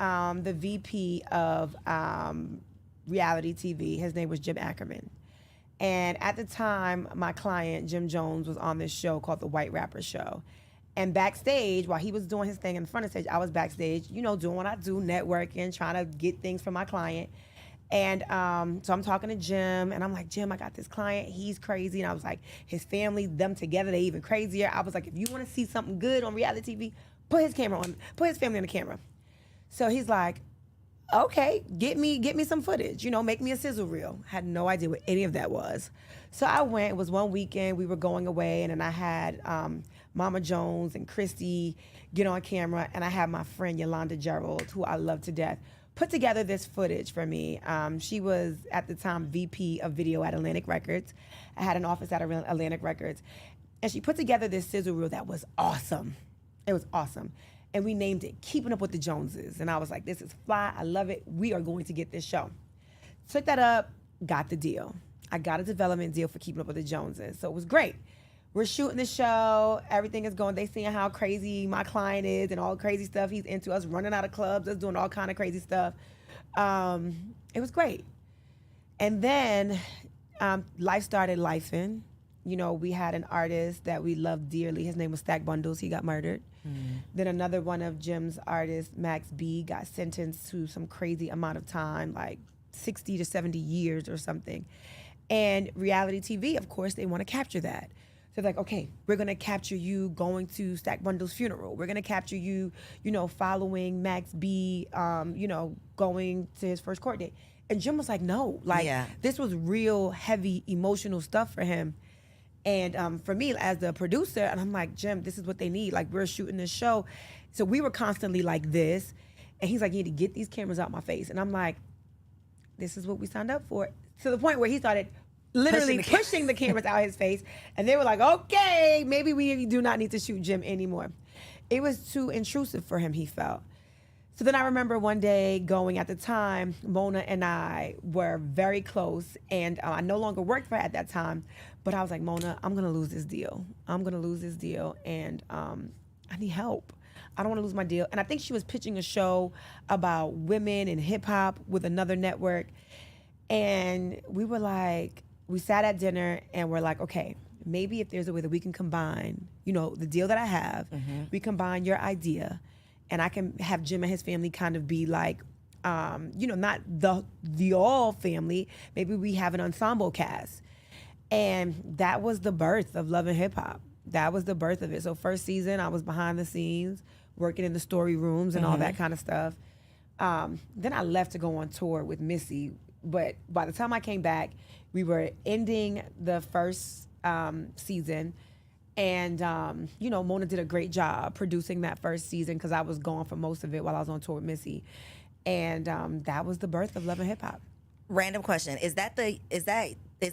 the VP of reality TV. His name was Jim Ackerman. And at the time, my client, Jim Jones, was on this show called The White Rapper Show. And backstage, while he was doing his thing in the front of the stage, I was backstage, doing what I do, networking, trying to get things from my client. And so I'm talking to Jim, and I'm like, Jim, I got this client. He's crazy. And I was like, his family, them together, they even crazier. I was like, if you want to see something good on reality TV, put his family on the camera. So he's like, okay, get me some footage. Make me a sizzle reel. Had no idea what any of that was. So I went. It was one weekend. We were going away, and then I had Mama Jones and Christy get on camera, and I had my friend Yolanda Gerald, who I love to death, put together this footage for me. She was, at the time, VP of video at Atlantic Records. I had an office at Atlantic Records. And she put together this sizzle reel that was awesome. It was awesome. And we named it Keeping Up with the Joneses. And I was like, this is fly. I love it. We are going to get this show. Took that up, got the deal. I got a development deal for Keeping Up with the Joneses. So it was great. We're shooting the show. Everything is going. They seeing how crazy my client is and all the crazy stuff he's into. Us running out of clubs, us doing all kind of crazy stuff. It was great. And then life started lifing. We had an artist that we loved dearly. His name was Stack Bundles. He got murdered. Then another one of Jim's artists, Max B, got sentenced to some crazy amount of time, like 60 to 70 years or something. And reality TV, of course, they want to capture that. So they're like, okay, we're going to capture you going to Stack Bundles' funeral. We're going to capture you, following Max B, going to his first court date. And Jim was like, no, this was real heavy emotional stuff for him. And for me, as the producer, and I'm like, Jim, this is what they need. Like, we're shooting this show. So we were constantly like this. And he's like, you need to get these cameras out my face. And I'm like, this is what we signed up for. To the point where he started literally pushing the cameras out his face. And they were like, okay, maybe we do not need to shoot Jim anymore. It was too intrusive for him, he felt. So then I remember one day going, at the time, Mona and I were very close, and I no longer worked for her at that time, but I was like, Mona, I'm going to lose this deal. And I need help. I don't want to lose my deal. And I think she was pitching a show about women in hip hop with another network. And we were like, we sat at dinner and we're like, okay, maybe if there's a way that we can combine, the deal that I have, we combine your idea, and I can have Jim and his family kind of be like, not the all family. Maybe we have an ensemble cast. And that was the birth of Love and Hip Hop. That was the birth of it. So first season, I was behind the scenes, working in the story rooms and all that kind of stuff. Then I left to go on tour with Missy. But by the time I came back, we were ending the first season. And, Mona did a great job producing that first season because I was gone for most of it while I was on tour with Missy. And that was the birth of Love and Hip Hop. Random question. Is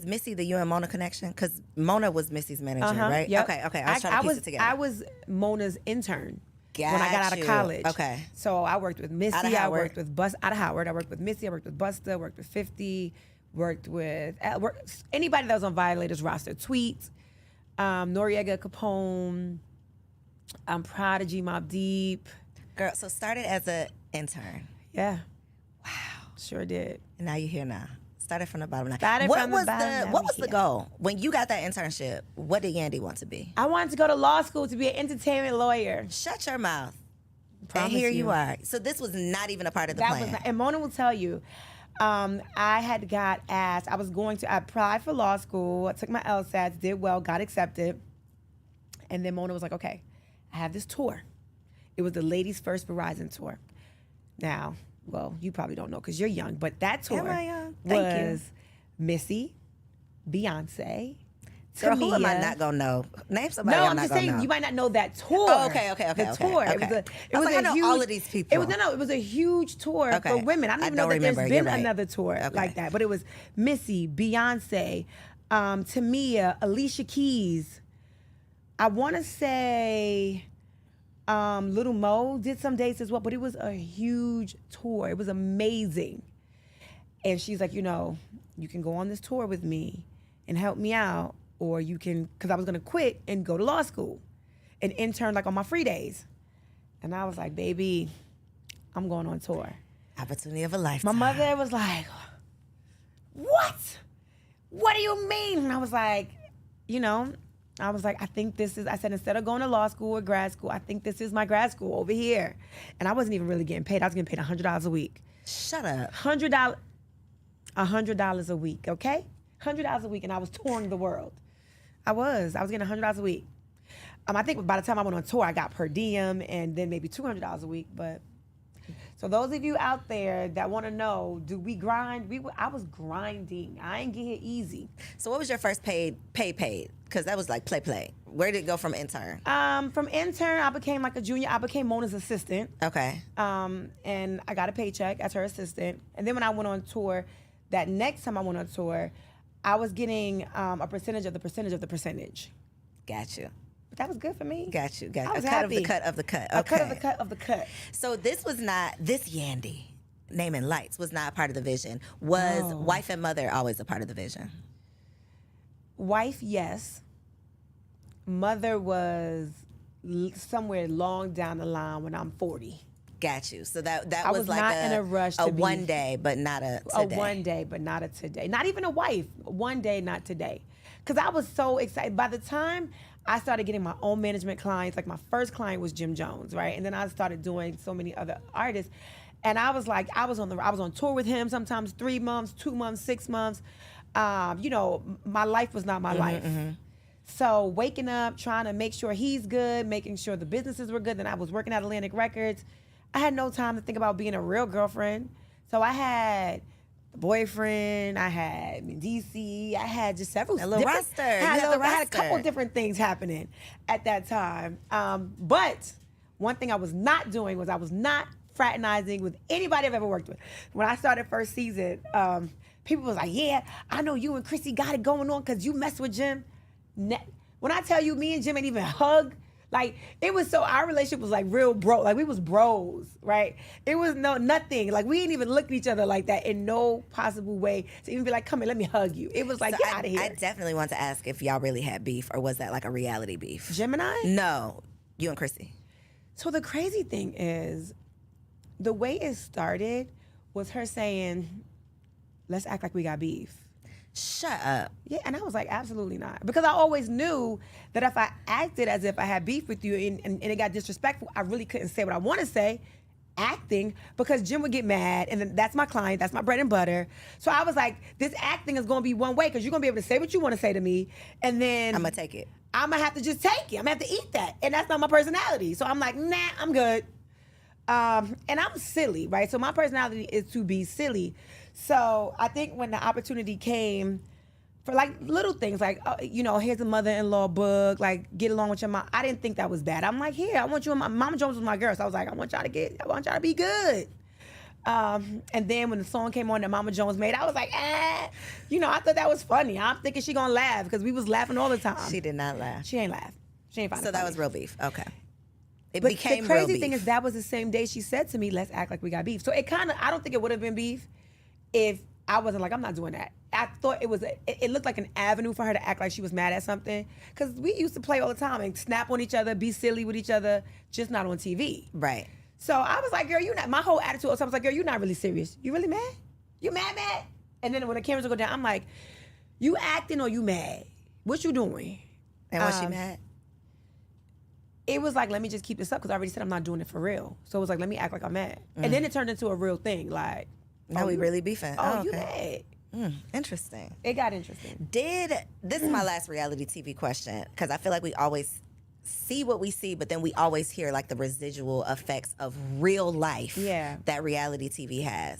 Missy the you and Mona connection? Because Mona was Missy's manager, right? Yep. Okay. I was trying to piece it together. I was Mona's intern. When I got out of college. Okay. So I worked with Missy. I worked with out of Howard. I worked with Missy. I worked with Busta. Worked with 50. Worked with anybody that was on Violators roster. Tweet, Noriega Capone, Prodigy, Mobb Deep. Girl, so started as an intern. Yeah. Wow. Sure did. And now you're here now. Started from the bottom. What was the goal when you got that internship? What did Yandy want to be? I wanted to go to law school to be an entertainment lawyer. Shut your mouth. Promise and here you. you are. So this was not even a part of the plan. And Mona will tell you, I had got asked. I applied for law school. I took my LSATs, did well, got accepted, and then Mona was like, "Okay, I have this tour." It was the ladies' first Verizon tour. Now, well, you probably don't know because you're young, but that tour was Missy, Beyonce, Girl, Tamia. who am I not gonna know? Name somebody. No, I'm I'm not just gonna saying know. you might not know that tour. Oh, okay. The tour. Okay. It was I know huge, all of these people. It was a huge tour for women. I don't even know that there's been another tour like that. But it was Missy, Beyonce, Tamia, Alicia Keys. I want to say Little Mo did some dates as well, but it was a huge tour. It was amazing. And she's like, you can go on this tour with me and help me out, or you can, because I was going to quit and go to law school and intern like on my free days. And I was like, baby, I'm going on tour. Opportunity of a lifetime. My mother was like, what? What do you mean? And I was like, I think I said, instead of going to law school or grad school, I think this is my grad school over here. And I wasn't even really getting paid. I was getting paid $100 a week. Shut up. $100 a week, okay? $100 a week, and I was touring the world. I was getting $100 a week. I think by the time I went on tour, I got per diem and then maybe $200 a week. But so those of you out there that want to know, do we grind? I was grinding. I ain't get here easy. So what was your first paid? Because that was like play. Where did it go from intern? From intern, I became like a junior. I became Mona's assistant. Okay. And I got a paycheck as her assistant. And then when I went on tour, that next time I went on tour, I was getting a percentage of the percentage of the percentage. Got you. But that was good for me. Got you. I was a cut happy. of the cut of the cut. A Okay. cut of the cut of the cut. So this Yandy, naming lights, was not a part of the vision. Was wife and mother always a part of the vision? Wife, yes. Mother was somewhere long down the line when I'm 40. Got you. So that I was was like not in a rush to be one day, but not a today. A one day, but not a today. Not even a wife. One day, not today. Because I was so excited. By the time I started getting my own management clients, like my first client was Jim Jones, right? And then I started doing so many other artists. And I was like, I was on tour with him sometimes 3 months, 2 months, 6 months. My life was not my life. Mm-hmm. So waking up, trying to make sure he's good, making sure the businesses were good. Then I was working at Atlantic Records. I had no time to think about being a real girlfriend. So I had the boyfriend, I had DC, I had just several. A little roster. I had a couple different things happening at that time. But one thing I was not doing was I was not fraternizing with anybody I've ever worked with. When I started first season, people was like, yeah, I know you and Chrissy got it going on because you mess with Jim. When I tell you, me and Jim ain't even hug. Like, it was our relationship was like real bro. Like, we was bros, right? It was nothing. Like, we didn't even look at each other like that in no possible way to even be like, come here, let me hug you. It was like, get out of here. I definitely want to ask if y'all really had beef, or was that like a reality beef? Jim and I? No, you and Chrissy. So the crazy thing is, the way it started was her saying, let's act like we got beef. Shut up. Yeah, and I was like, absolutely not. Because I always knew that if I acted as if I had beef with you and it got disrespectful, I really couldn't say what I want to say, acting, because Jim would get mad, and then that's my client, that's my bread and butter. So I was like, this acting is going to be one way, because you're going to be able to say what you want to say to me, and then I'm going to take it. I'm going to have to just take it. I'm going to have to eat that. And that's not my personality. So I'm like, nah, I'm good. And I'm silly, right? So my personality is to be silly. So I think when the opportunity came for like little things, like, here's a mother-in-law book, like get along with your mom. I didn't think that was bad. I'm like, here, I want you and Mama Jones was my girl. So I was like, I want y'all to be good. And then when the song came on that Mama Jones made, I was like, I thought that was funny. I'm thinking she gonna laugh because we was laughing all the time. She did not laugh. She ain't laugh. She ain't find it So that funny. was real beef. Okay. It But became the real crazy beef. thing is that was the same day she said to me, let's act like we got beef. So it kind of, I don't think it would have been beef if I wasn't like, I'm not doing that. I thought it looked like an avenue for her to act like she was mad at something. Because we used to play all the time and snap on each other, be silly with each other, just not on TV. Right. So I was like, girl, my whole attitude all the time was like, girl, you're not really serious. You really mad? You mad? And then when the cameras would go down, I'm like, you acting or you mad? What you doing? And was she mad? It was like, let me just keep this up because I already said I'm not doing it for real. So it was like, let me act like I'm mad. And then it turned into a real thing. Like, Now we really beefing. oh, okay. you mad. Interesting. It got interesting. This is my last reality TV question, because I feel like we always see what we see, but then we always hear like the residual effects of real life that reality TV has.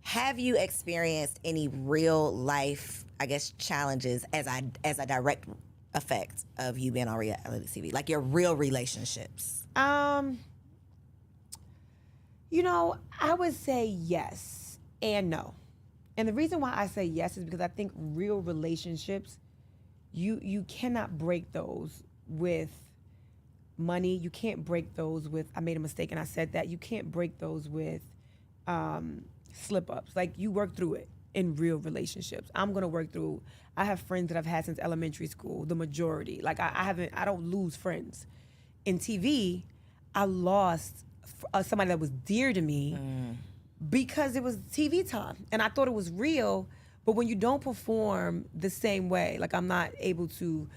Have you experienced any real life, I guess, challenges as a direct effect of you being on reality TV? Like your real relationships? I would say yes and no. And the reason why I say yes is because I think real relationships, you cannot break those with money. You can't break those with, I made a mistake and I said that. You can't break those with slip-ups. Like, you work through it in real relationships. I'm going to work through, I have friends that I've had since elementary school, the majority. Like, I don't lose friends. In TV, I lost somebody that was dear to me because it was TV time and I thought it was real. But when you don't perform the same way, like I'm not able to,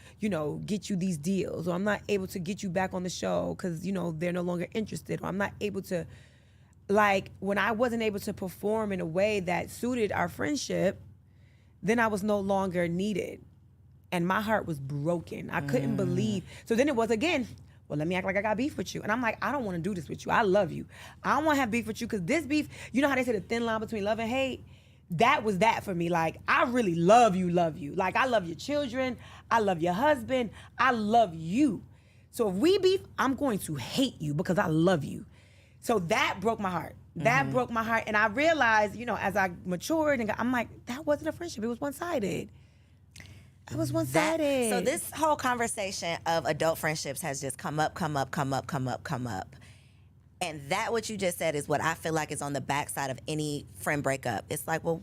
get you these deals, or I'm not able to get you back on the show because, they're no longer interested, or I'm not able to, like, when I wasn't able to perform in a way that suited our friendship, then I was no longer needed. And my heart was broken. I couldn't believe. So then it was again, well, let me act like I got beef with you. And I'm like, I don't want to do this with you. I love you. I don't want to have beef with you because this beef, you know how they say the thin line between love and hate? That was that for me. Like, I really love you. Like, I love your children. I love your husband. I love you. So if we beef, I'm going to hate you because I love you. So that broke my heart. That broke my heart. And I realized, as I matured, and I'm like, that wasn't a friendship. It was one-sided. It was one-sided. So this whole conversation of adult friendships has just come up. And that what you just said is what I feel like is on the backside of any friend breakup. It's like, well,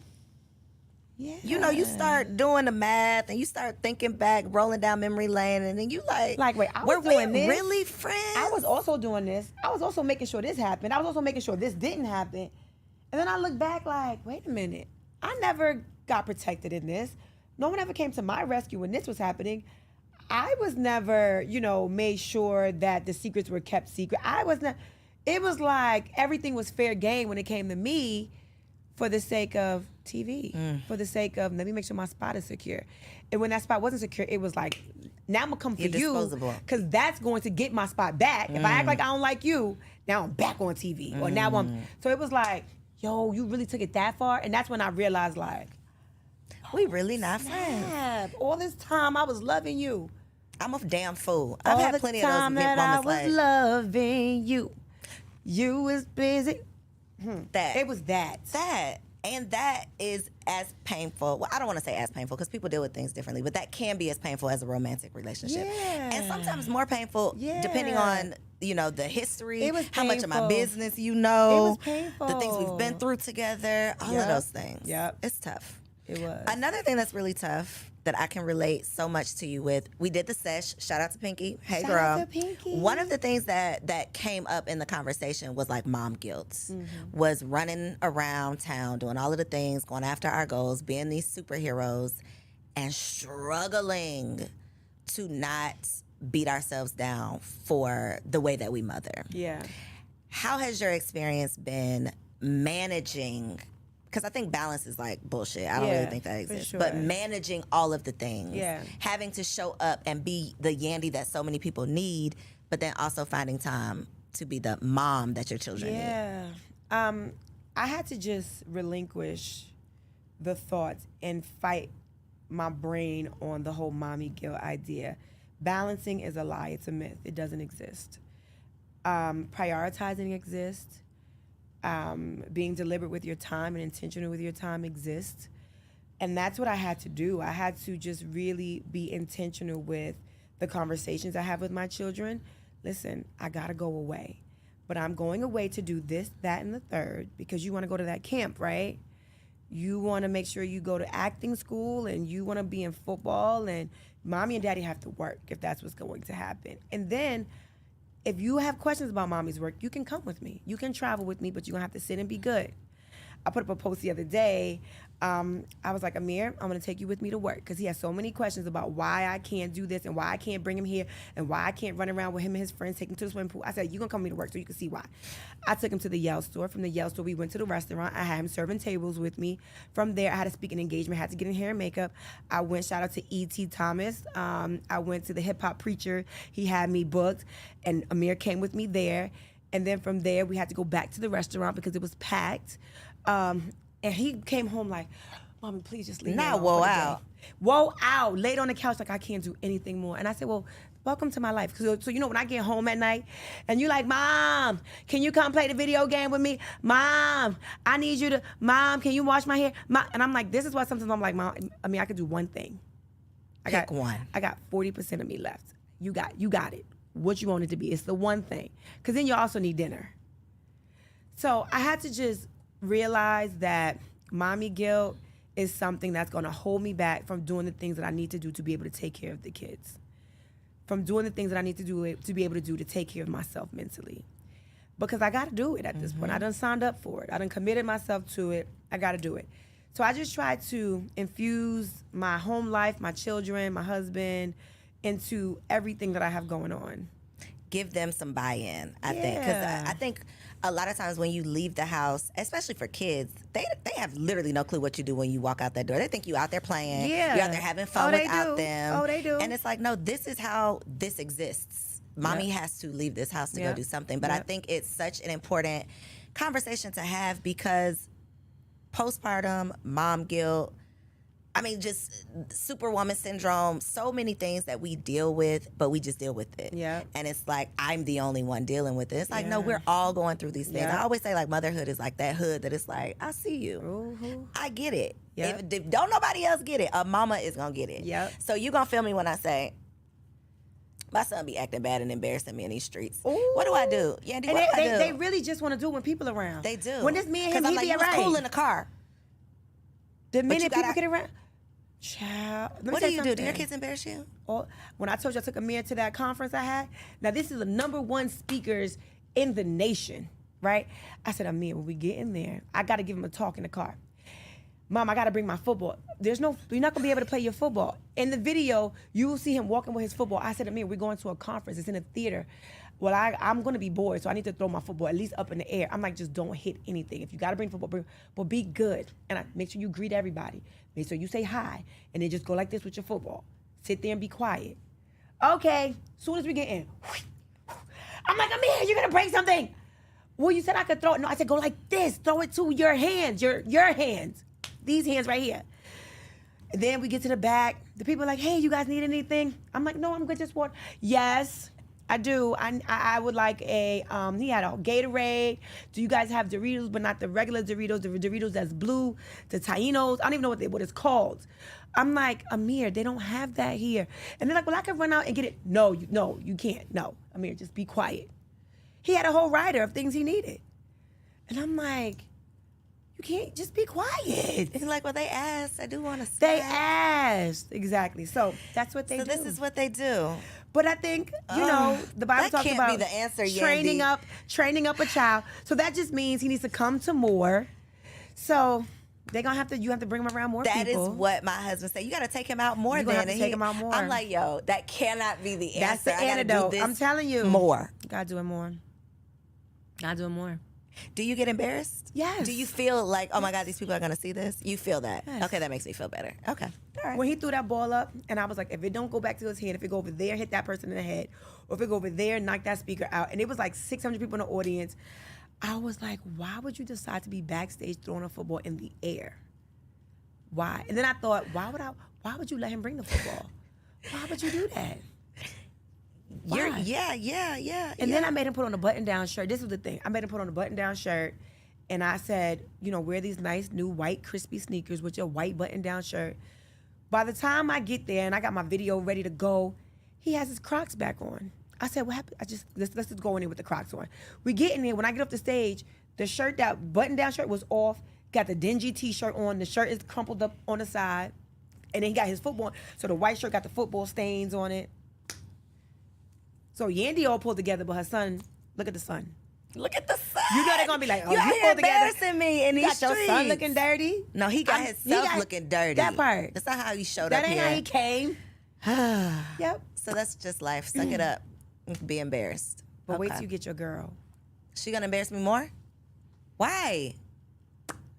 you start doing the math and you start thinking back, rolling down memory lane, and then you like, wait, I were was doing we this? really friends? I was also doing this. I was also making sure this happened. I was also making sure this didn't happen. And then I look back like, wait a minute. I never got protected in this. No one ever came to my rescue when this was happening. I was never, made sure that the secrets were kept secret. It was like everything was fair game when it came to me for the sake of TV, for the sake of, let me make sure my spot is secure. And when that spot wasn't secure, it was like, now I'm going to come for you because that's going to get my spot back. If I act like I don't like you, now I'm back on TV. Or now so it was like, yo, you really took it that far? And that's when I realized, like, we really not friends. All this time I was loving you. I'm a damn fool. I've had plenty of those moments that I was like loving you. You was busy. that. It was that. And that is as painful. Well, I don't want to say as painful because people deal with things differently, but that can be as painful as a romantic relationship. Yeah. And sometimes more painful depending on, the history, It was how much of my painful. business you know. It was painful. The things we've been through together, all of Yep. those things. Yep. It's tough. It was. Another thing that's really tough that I can relate so much to you with. We did the sesh. Shout out to Pinky. Hey, Shout girl. out to Pinky. One of the things that came up in the conversation was like mom guilt. Was running around town, doing all of the things, going after our goals, being these superheroes, and struggling to not beat ourselves down for the way that we mother. Yeah. How has your experience been managing? Because I think balance is like bullshit. I don't really think that exists. sure. But managing all of the things, Yeah. having to show up and be the Yandy that so many people need, but then also finding time to be the mom that your children need. Yeah. I had to just relinquish the thoughts and fight my brain on the whole mommy guilt idea. Balancing is a lie. It's a myth. It doesn't exist. Prioritizing exists. Being deliberate with your time and intentional with your time exists. And that's what I had to do. I had to just really be intentional with the conversations I have with my children. Listen, I gotta go away. But I'm going away to do this, that, and the third, because you wanna go to that camp, right? You wanna make sure you go to acting school and you wanna be in football, and mommy and daddy have to work if that's what's going to happen. And then if you have questions about mommy's work, you can come with me. You can travel with me, but you're gonna have to sit and be good. I put up a post the other day. I was like, Amir, I'm gonna take you with me to work, because he has so many questions about why I can't do this and why I can't bring him here and why I can't run around with him and his friends, take him to the swimming pool. I said, you're gonna come with me to work so you can see why. I took him to the Yale store. From the Yale store, we went to the restaurant. I had him serving tables with me. From there, I had a speaking engagement, had to get in hair and makeup. I went, shout out to E.T. Thomas. I went to the hip hop preacher. He had me booked, and Amir came with me there. And then from there, we had to go back to the restaurant because it was packed. And he came home like, Mommy, please just leave me alone Whoa for the out. day. Whoa out. Laid on the couch like I can't do anything more. And I said, well, welcome to my life. So you know, when I get home at night and you like, Mom, can you come play the video game with me? Mom, I need you to, Mom, can you wash my hair? And I'm like, this is why sometimes I'm like, Mom, I mean, I could do one thing. Pick one. I got 40% of me left. You got it. What you want it to be. It's the one thing. Because then you also need dinner. So I had to just realize that mommy guilt is something that's going to hold me back from doing the things that I need to do to be able to take care of the kids. From doing the things that I need to do to be able to do to take care of myself mentally. Because I got to do it at this point. I done signed up for it. I done committed myself to it. I got to do it. So I just try to infuse my home life, my children, my husband, into everything that I have going on. Give them some buy-in, I think. Because I think a lot of times when you leave the house, especially for kids, they have literally no clue what you do when you walk out that door. They think you out there playing. Yeah. You're out there having fun without do. them. Oh, they do. And it's like, no, this is how this exists. Mommy has to leave this house to go do something. But I think it's such an important conversation to have, because postpartum, mom guilt, I mean, just superwoman syndrome, so many things that we deal with, but we just deal with it. Yeah. And it's like, I'm the only one dealing with it. It's like, no, we're all going through these things. Yeah. I always say, like, motherhood is like that hood that it's like, I see you. Mm-hmm. I get it. Yeah. If don't nobody else get it, a mama is going to get it. Yep. So you going to feel me when I say, my son be acting bad and embarrassing me in these streets. Ooh. What do I do? Yandy, And what do I do? they really just want to do it when people are around. They do. When it's me and him, I'm he like, be you was alright. cool in the car. The minute gotta- people get around, child. let me What tell do you do? Do something. your kids embarrass you? When I told you I took Amir to that conference I had, now this is the #1 speakers in the nation, right? I said, Amir, when we get in there, I got to give him a talk in the car. Mom, I got to bring my football. You're not going to be able to play your football. In the video, you will see him walking with his football. I said, Amir, we're going to a conference. It's in a theater. Well, I'm going to be bored, so I need to throw my football at least up in the air. I'm like, just don't hit anything. If you got to bring football, but be good. And make sure you greet everybody. Make sure you say hi. And then just go like this with your football. Sit there and be quiet. Okay, soon as we get in. I'm like, Amir, you're going to break something. Well, you said I could throw it. No, I said, go like this. Throw it to your hands, your hands. These hands right here. And then we get to the back. The people are like, hey, you guys need anything? I'm like, no, I'm good, just water. Yes, I do. I would like a, he had a Gatorade. Do you guys have Doritos, but not the regular Doritos, the Doritos that's blue, the Taínos? I don't even know what it's called. I'm like, Amir, they don't have that here. And they're like, well, I can run out and get it. No, you can't. No, Amir, just be quiet. He had a whole rider of things he needed. And I'm like, You can't just be quiet. It's like, well, they asked. I do want to They asked. Exactly. So that's what they do. So this is what they do. But I think, the Bible that talks can't about be the answer, training Yandy. up a child. So that just means he needs to come to more. So they're gonna you have to bring him around more people. That is what my husband said. You got to take him out more. You're gonna have to take him out more. I'm like, yo, that cannot be the answer. That's the antidote. I'm telling you. More. Gotta do it more. Gotta do it more. Do you get embarrassed? Yes. Do you feel like, oh my God, these people are gonna see this? You feel that? Yes. Okay, that makes me feel better. Okay. All right. When he threw that ball up, and I was like, if it don't go back to his head, if it go over there, hit that person in the head, or if it go over there, knock that speaker out, and it was like 600 people in the audience, I was like, why would you decide to be backstage throwing a football in the air? Why? And then I thought, why would you let him bring the football? Why would you do that? Why? Yeah. And then I made him put on a button-down shirt. This was the thing. I made him put on a button-down shirt, and I said, wear these nice new white crispy sneakers with your white button-down shirt. By the time I get there and I got my video ready to go, he has his Crocs back on. I said, what happened? Let's just go in there with the Crocs on. We get in there. When I get off the stage, the shirt, that button-down shirt was off, got the dingy T-shirt on. The shirt is crumpled up on the side. And then he got his football. So the white shirt got the football stains on it. So Yandy all pulled together, but her son, look at the son. Look at the son. You know they're gonna be like, oh, you pulled together. Embarrassing me in You these got streets. your son looking dirty? No, he got himself looking dirty. That part. That's not how he showed That up ain't here. how he came. Yep. So that's just life. Suck it up. Be embarrassed. But wait till you get your girl. She gonna embarrass me more? Why?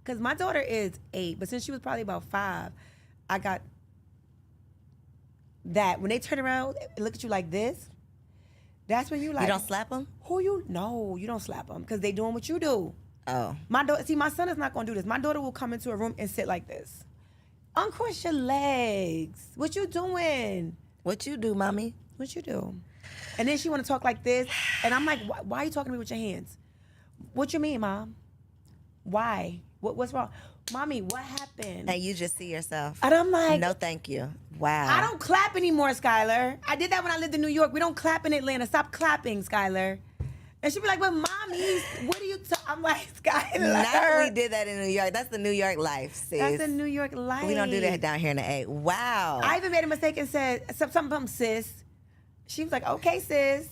Because my daughter is 8, but since she was probably about 5, I got that. When they turn around and look at you like this, that's when you like. You don't slap them? No, you don't slap them because they doing what you do. Oh. My daughter, see, my son is not gonna do this. My daughter will come into a room and sit like this. Uncross your legs. What you doing? What you do, mommy? What you do? And then she want to talk like this, and I'm like, why are you talking to me with your hands? What you mean, Mom? Why? What's wrong? Mommy, what happened? And you just see yourself. And I'm like, no, thank you. Wow. I don't clap anymore, Skylar. I did that when I lived in New York. We don't clap in Atlanta. Stop clapping, Skylar. And she'd be like, but Mommy, what are you I'm like, Skylar. Not we did that in New York. That's the New York life, sis. That's the New York life. We don't do that down here in the A. Wow. I even made a mistake and said something about sis. She was like, okay, sis.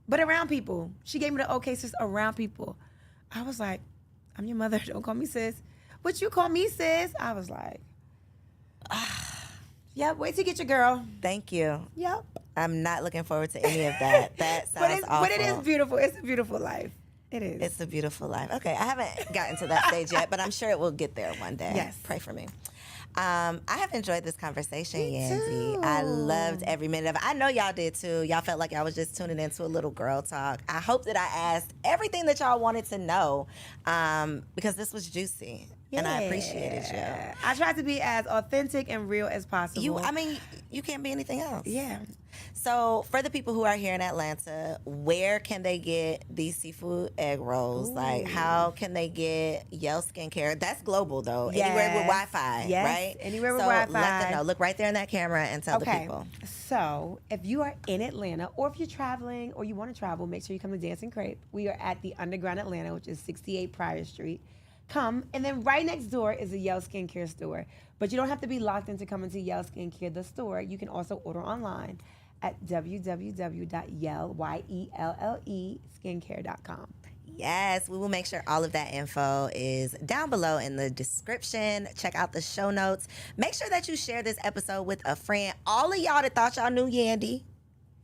But around people. She gave me the okay, sis, around people. I was like, I'm your mother. Don't call me sis. What you call me, sis? I was like, yep, wait till you get your girl. Thank you. Yep. I'm not looking forward to any of that. That sounds awful. But it is beautiful. It's a beautiful life. It is. It's a beautiful life. Okay, I haven't gotten to that stage yet, but I'm sure it will get there one day. Yes. Pray for me. I have enjoyed this conversation, Me Yandy. too. I loved every minute of it. I know y'all did too. Y'all felt like y'all was just tuning into a little girl talk. I hope that I asked everything that y'all wanted to know because this was juicy. Yeah. And I appreciated you. I tried to be as authentic and real as possible. You can't be anything else. Yeah. So for the people who are here in Atlanta, where can they get these seafood egg rolls? Ooh. Like, how can they get Yell Skincare? That's global, though. Yes. Anywhere with Wi-Fi, Yes. right? Anywhere with so Wi-Fi. let them know. Look right there in that camera and tell the people. So if you are in Atlanta or if you're traveling or you want to travel, make sure you come to Dance and Crepe. We are at the Underground Atlanta, which is 68 Pryor Street. Come, and then right next door is a Yell Skincare store. But you don't have to be locked into coming to Yell Skincare, the store. You can also order online at www.skincare.com. Yes, we will make sure all of that info is down below in the description. Check out the show notes. Make sure that you share this episode with a friend. All of y'all that thought y'all knew Yandy,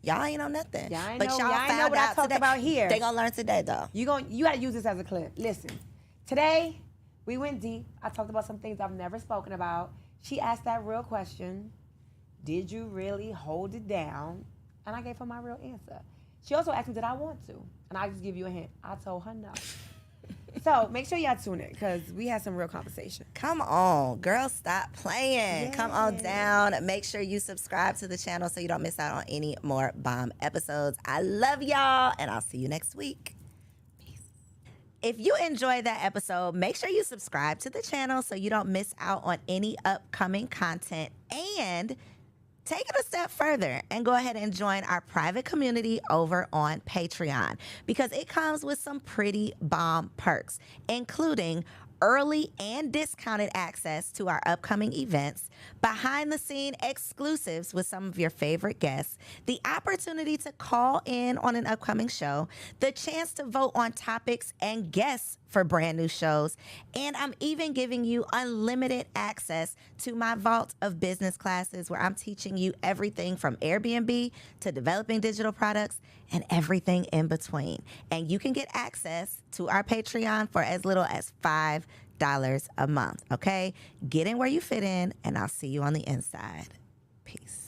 y'all ain't know nothing. Y'all ain't but know, y'all y'all ain't found know what I out talked today. about here. They gonna learn today though. You gotta use this as a clip. Listen, today we went deep. I talked about some things I've never spoken about. She asked that real question. Did you really hold it down? And I gave her my real answer. She also asked me, did I want to? And I just give you a hint. I told her no. So make sure y'all tune in because we had some real conversation. Come on, girl, stop playing. Yes. Come on down. Make sure you subscribe to the channel so you don't miss out on any more bomb episodes. I love y'all, and I'll see you next week. If you enjoyed that episode, make sure you subscribe to the channel so you don't miss out on any upcoming content. And take it a step further and go ahead and join our private community over on Patreon because it comes with some pretty bomb perks, including early and discounted access to our upcoming events, behind-the-scene exclusives with some of your favorite guests, the opportunity to call in on an upcoming show, the chance to vote on topics and guests for brand new shows, and I'm even giving you unlimited access to my vault of business classes where I'm teaching you everything from Airbnb to developing digital products and everything in between. And you can get access to our Patreon for as little as $5 a month, okay? Get in where you fit in, and I'll see you on the inside. Peace.